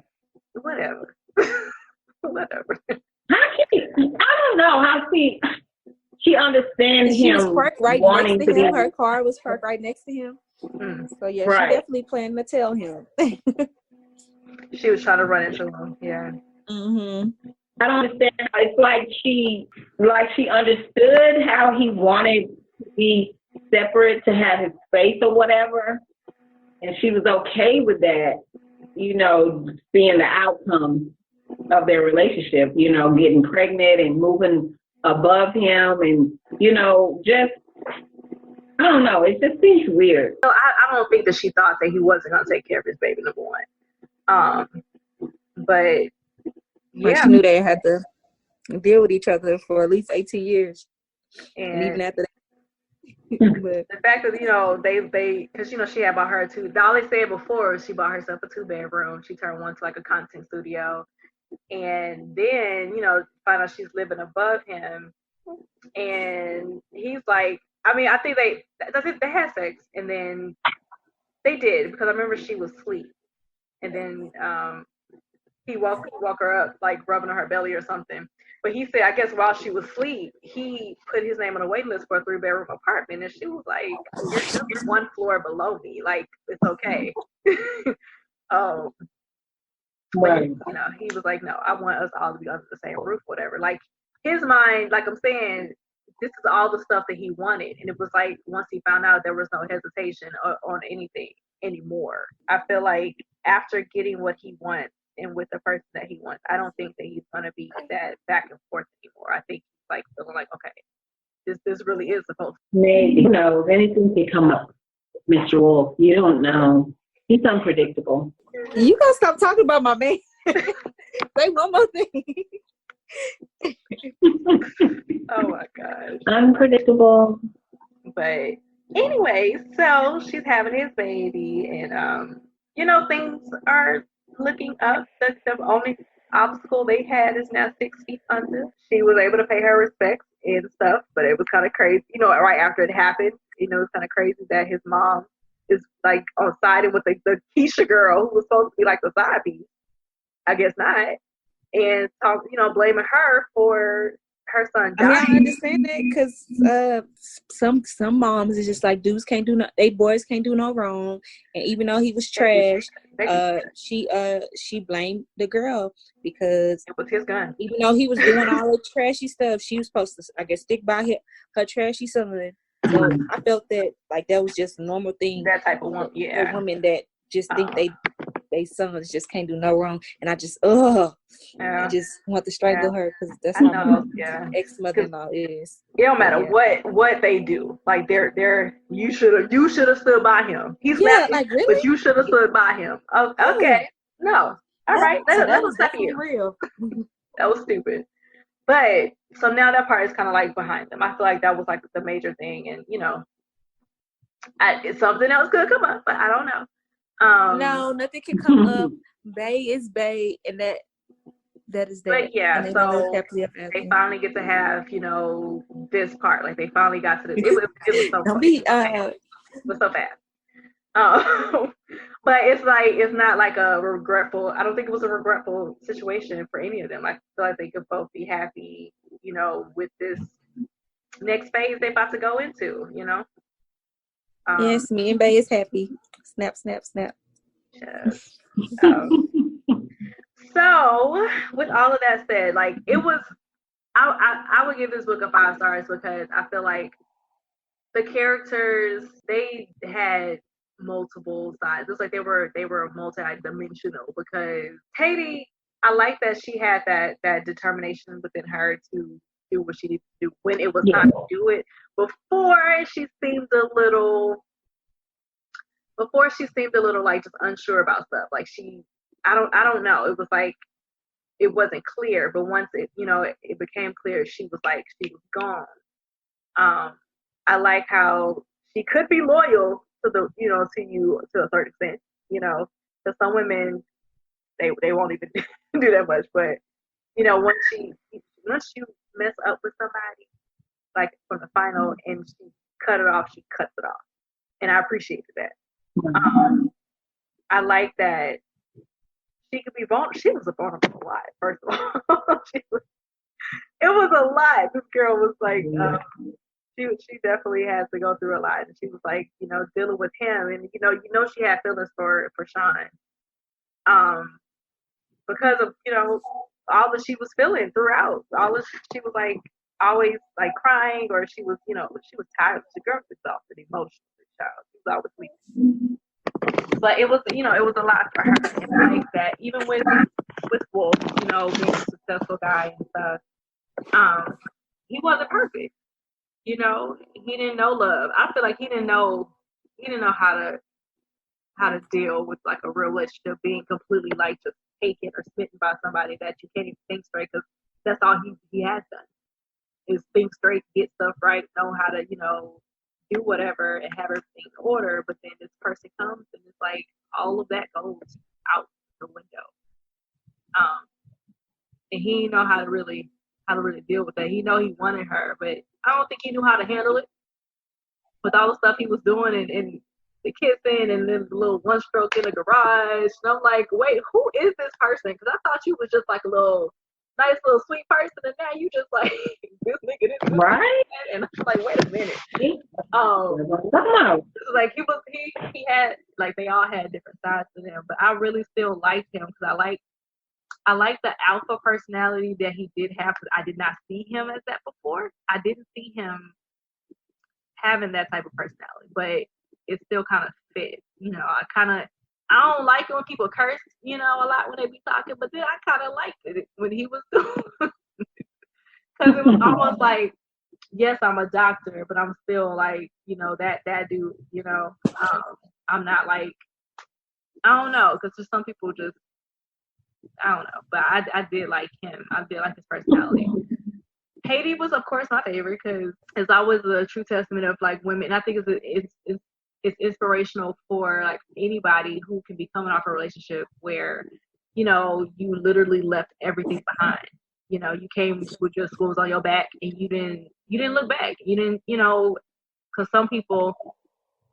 whatever. Whatever. I don't know how she understands she him. Was parked right next to him. Her car was parked right next to him. So yeah, she definitely planned to tell him. She was trying to run into him. Yeah. I don't understand. It's like she understood how he wanted to be separate, to have his space or whatever, and she was okay with that. Seeing the outcome of their relationship. Getting pregnant and moving above him, and just. I don't know. It just seems weird. So I don't think that she thought that he wasn't going to take care of his baby, number one. But yeah, she knew they had to deal with each other for at least 18 years, and even after that. But the fact that they because she had bought her Dolly said before she bought herself a 2-bedroom. She turned one to like a content studio, and then find out she's living above him, and he's like. I mean, I think they had sex, and then they did, because I remember she was asleep, and then he woke her up, like rubbing on her belly or something. But he said, I guess while she was asleep, he put his name on a waiting list for a 3-bedroom apartment, and she was like, "You're just one floor below me, like it's okay." Right. He was like, "No, I want us all to be under the same roof, whatever." Like his mind, like I'm saying. This is all the stuff that he wanted. And it was like, once he found out, there was no hesitation on anything anymore. I feel like after getting what he wants and with the person that he wants, I don't think that he's going to be that back and forth anymore. I think he's like feeling like, okay, this really is supposed to. Maybe, anything can come up, Mr. Wolf. You don't know. He's unpredictable. You gotta stop talking about my man. Say one more thing. Oh my gosh. Unpredictable. But Anyway, so she's having his baby, and things are looking up. The only obstacle they had is now 6 feet under. She was able to pay her respects and stuff, but it was kind of crazy. Right after it happened, it's kind of crazy that his mom is like on siding with the Keisha girl who was supposed to be like the side piece. I guess not, and blaming her for her son dying. I understand that because some moms is just like dudes can't do no, they boys can't do no wrong, and even though he was trash, she blamed the girl because it was his gun. Even though he was doing all the trashy stuff, she was supposed to, I guess, stick by her trashy son. So I felt that like that was just a normal thing. That type of woman, yeah. A woman that just think they sons just can't do no wrong, and I just I just want to strangle her because that's how my ex-mother-in-law is. It don't matter what they do. Like they're you should have stood by him. He's messy, like really, but you should have stood by him. Oh, okay, no, all right, that was definitely real. That was stupid. But so now that part is kind of like behind them. I feel like that was like the major thing, and something else could come up, but I don't know. No, nothing can come up. Bay is Bay, and that is that. But yeah, so they finally get to have this part. Like they finally got to this. It was so funny. It was so fast. But it's not like a regretful. I don't think it was a regretful situation for any of them. I feel like they could both be happy, with this next phase they're about to go into. Yes, me and Bay is happy. Snap, snap, snap. Yes. So, with all of that said, like it was, I would give this book a 5 stars because I feel like the characters, they had multiple sides. It's like they were multi-dimensional because Katie, I like that she had that determination within her to do what she needed to do when it was time to do it. Before she seemed a little like just unsure about stuff. Like I don't know. It was like it wasn't clear, but once it became clear, she was gone. I like how she could be loyal to you to a certain extent, because some women they won't even do that much, but once you mess up with somebody, like from the final and she cut it off, she cuts it off, and I appreciated that. I like that she could be vulnerable. She was a vulnerable lot, first of all. It was a lot. This girl was like, she definitely had to go through a lot, and she was like, dealing with him, and she had feelings for Sean, because of all that she was feeling throughout. She was like always like crying, or she was she was tired. The girl was exhausted emotionally. Child, she was always weak. But it was it was a lot for her, and I think that even with Wolf, being a successful guy and stuff, he wasn't perfect. He didn't know love. I feel like he didn't know how to deal with like a real relationship, being completely like just taken or smitten by somebody that you can't even think straight, because that's all he has done is think straight, get stuff right, know how to do whatever and have everything in order. But then this person comes and it's like all of that goes out the window. And he didn't know how to really deal with that. He wanted her, but I don't think he knew how to handle it with all the stuff he was doing and the kissing and then the little one stroke in the garage. And I'm like, wait, who is this person? Because I thought you was just like a nice little sweet person, and now you just like this nigga, this right? And I'm like, wait a minute. Like he had, like, they all had different sides to him, but I really still liked him because I like the alpha personality that he did have, but I did not see him as that before. I didn't see him having that type of personality, but it still kind of fit. I don't like it when people curse, a lot when they be talking, but then I kind of liked it when he was doing because it was almost like, yes, I'm a doctor, but I'm still like, that dude, I'm not like, I don't know, because there's some people just, I don't know, but I did like him. I did like his personality. Haiti was, of course, my favorite because it's always a true testament of like women. And I think it's inspirational for like anybody who can be coming off a relationship where, you know, you literally left everything behind. You know, you came with your schools on your back and you didn't look back. You didn't, you know, because some people,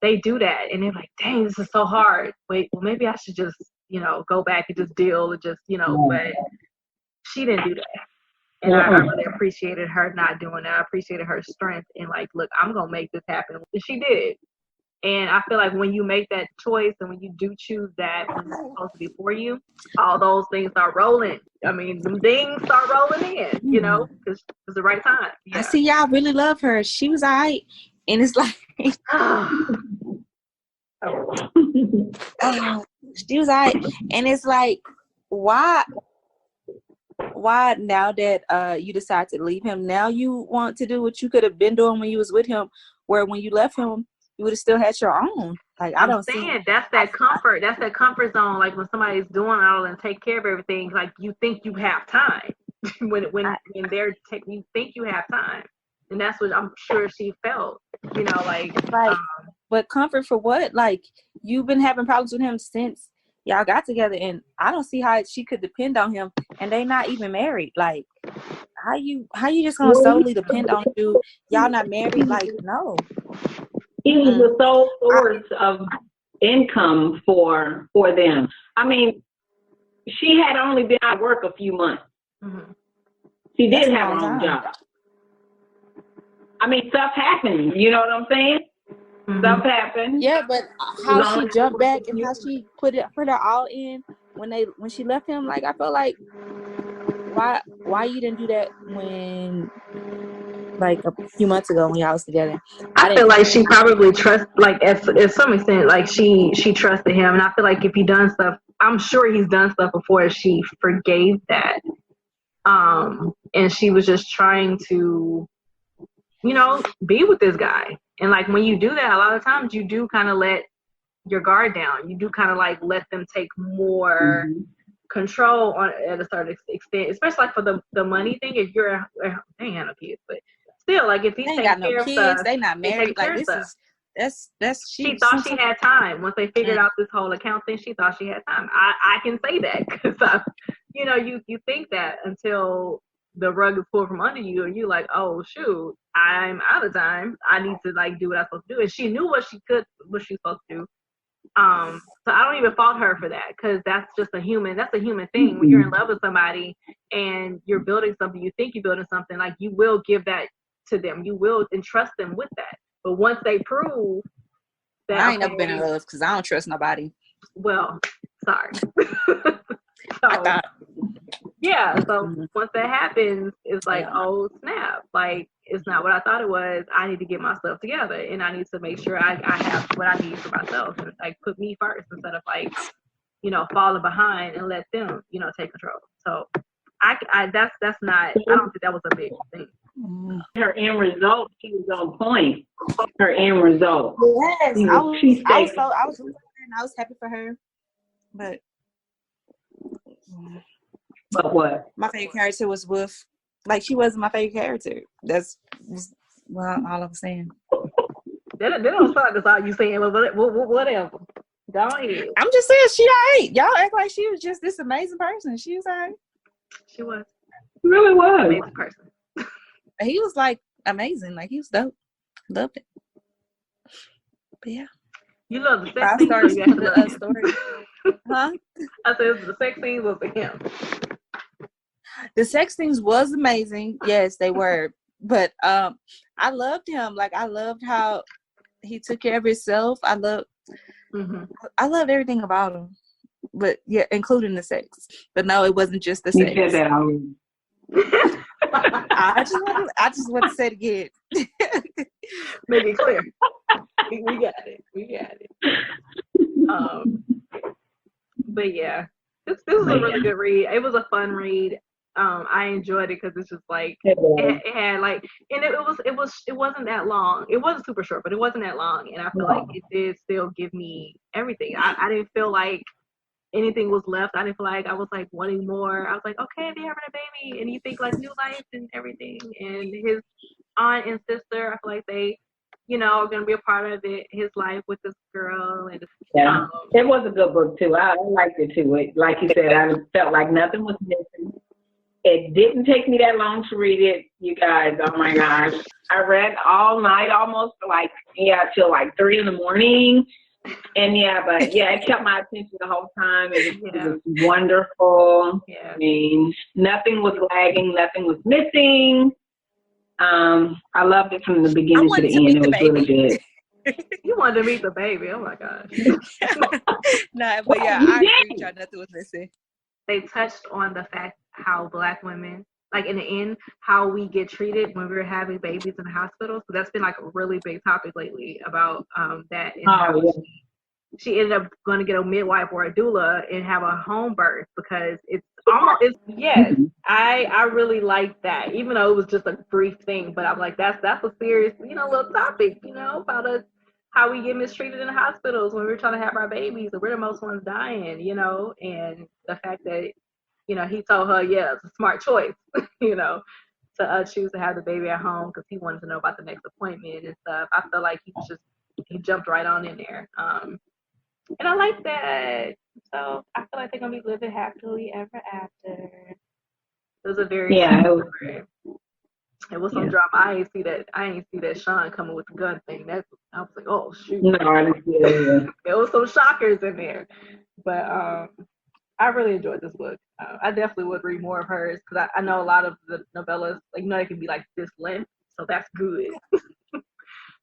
they do that and they're like, dang, this is so hard. Wait, well, maybe I should just, you know, go back and just deal and just, you know, but she didn't do that. And I really appreciated her not doing that. I appreciated her strength and like, look, I'm going to make this happen. And she did. And I feel like when you make that choice and when you do choose that when it's supposed to be for you, all those things start rolling. I mean, them things start rolling in, you know, because it's the right time. Yeah. I see y'all really love her. She was all right. And it's like, she was all right. And it's like, why now that you decide to leave him, now you want to do what you could have been doing when you was with him, where when you left him, you would have still had your own. Like, I don't see. That's that comfort. That's that comfort zone. Like when somebody's doing all and take care of everything, like you think you have time. when they're you think you have time, and that's what I'm sure she felt. You know, like. But comfort for what? Like, you've been having problems with him since y'all got together, and I don't see how she could depend on him, and they not even married. Like, how you just gonna solely depend on you? Y'all not married? Like, no. He was the sole source of income for them. I mean, she had only been at work a few months. Mm-hmm. She did have her own job. I mean, stuff happened. You know what I'm saying? Mm-hmm. Stuff happened. Yeah, but how she jumped back and how she put her all in when she left him, like, I felt like why you didn't do that when, like, a few months ago when y'all was together. I feel like she probably like at some extent, like she trusted him, and I feel like if he done stuff, I'm sure he's done stuff before. She forgave that, and she was just trying to, you know, be with this guy. And like when you do that, a lot of times you do kind of let your guard down. You do kind of like let them take more control on at a certain extent, especially like for the money thing. If you're, they ain't got no kids, but still, like if he's taking care of kids, they not married. Like this is that's she thought she had time once they figured out this whole account thing. She thought she had time. I can say that because you know you think that until the rug is pulled from under you and you're like, oh shoot, I'm out of time. I need to like do what I'm supposed to do. And she knew what she was supposed to do. So I don't even fault her for that because that's a human thing. When you're in love with somebody and you're building something, you think you're building something, like you will give that to them. You will entrust them with that. But once they prove that, I ain't never been in love because I don't trust nobody. Well, sorry. I thought. Yeah, so once that happens, it's like, oh snap, like it's not what I thought it was. I need to get myself together, and I need to make sure I have what I need for myself, and like put me first instead of like, you know, falling behind and let them, you know, take control. So that's not. I don't think that was a big thing. Her end result, she was on point. Her end result. Yes, I was happy for her, but. But what? My favorite character was Wolf. Like, she wasn't my favorite character. That's all I'm saying. They don't start this all you saying, whatever. Go ahead. I'm just saying, she alright. Y'all act like she was just this amazing person. She was alright. She was. She really was. Amazing person. He was, like, amazing. Like, he was dope. Loved it. But, yeah. You love the sex scene. Story. Huh? I said the sex scenes was for him. The sex scenes was amazing. Yes, they were. But I loved him. Like, I loved how he took care of himself. I loved everything about him. But yeah, including the sex. But no, it wasn't just the sex. You said that already. I just want to say it again. Make it clear. We got it. But yeah, this was a really good read. It was a fun read. I enjoyed it because it's just like it had like, and it wasn't that long. It wasn't super short, but it wasn't that long. And I feel like it did still give me everything. I didn't feel like anything was left. I didn't feel like I was like wanting more. I was like, okay, they're having a baby, and you think like new life and everything. And his aunt and sister, I feel like they, are gonna be a part of it. His life with this girl, and it was a good book too. I liked it too. Like you said, I felt like nothing was missing. It didn't take me that long to read it, you guys. Oh my gosh. I read all night almost till like 3 a.m. And it kept my attention the whole time. It was wonderful. Yeah. I mean, nothing was lagging, nothing was missing. I loved it from the beginning to the end. It was really good. You wanted to meet the baby. Oh my gosh. Nah, but yeah, I agree with y'all. Nothing was missing. They touched on the fact how Black women, like in the end, how we get treated when we're having babies in the hospital. So that's been like a really big topic lately about that. And she ended up going to get a midwife or a doula and have a home birth because I really liked that, even though it was just a brief thing. But I'm like, that's a serious, little topic, about how we get mistreated in the hospitals when we're trying to have our babies and we're the most ones dying, and the fact that, he told her, it's a smart choice, to choose to have the baby at home because he wanted to know about the next appointment and stuff. I feel like he jumped right on in there. And I like that. So I feel like they're going to be living happily ever after. It was a very it was some drama. I ain't see that Sean coming with the gun thing. I was like, oh shoot. No, I didn't see it. There was some shockers in there. But I really enjoyed this book. I definitely would read more of hers because I know a lot of the novellas, like, they can be like this length, so that's good.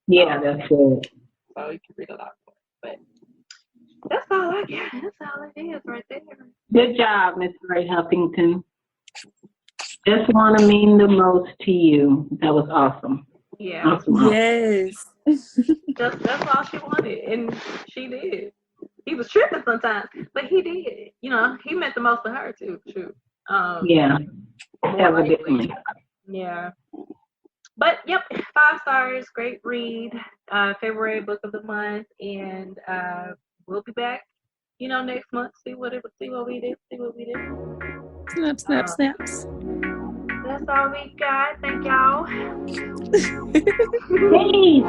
That's good. So you can read a lot more. But that's all I got. That's all it is right there. Good job, Miss Grey Huffington. Just want to mean the most to you. That was awesome. Yeah. Awesome. Yes. That's all she wanted, and she did. He was tripping sometimes, but he did. He meant the most to her too. True. Evidently. Yeah. But 5 stars. Great read. February book of the month, and we'll be back. Next month. See what we did. Snaps. That's all we got. Thank y'all. Peace.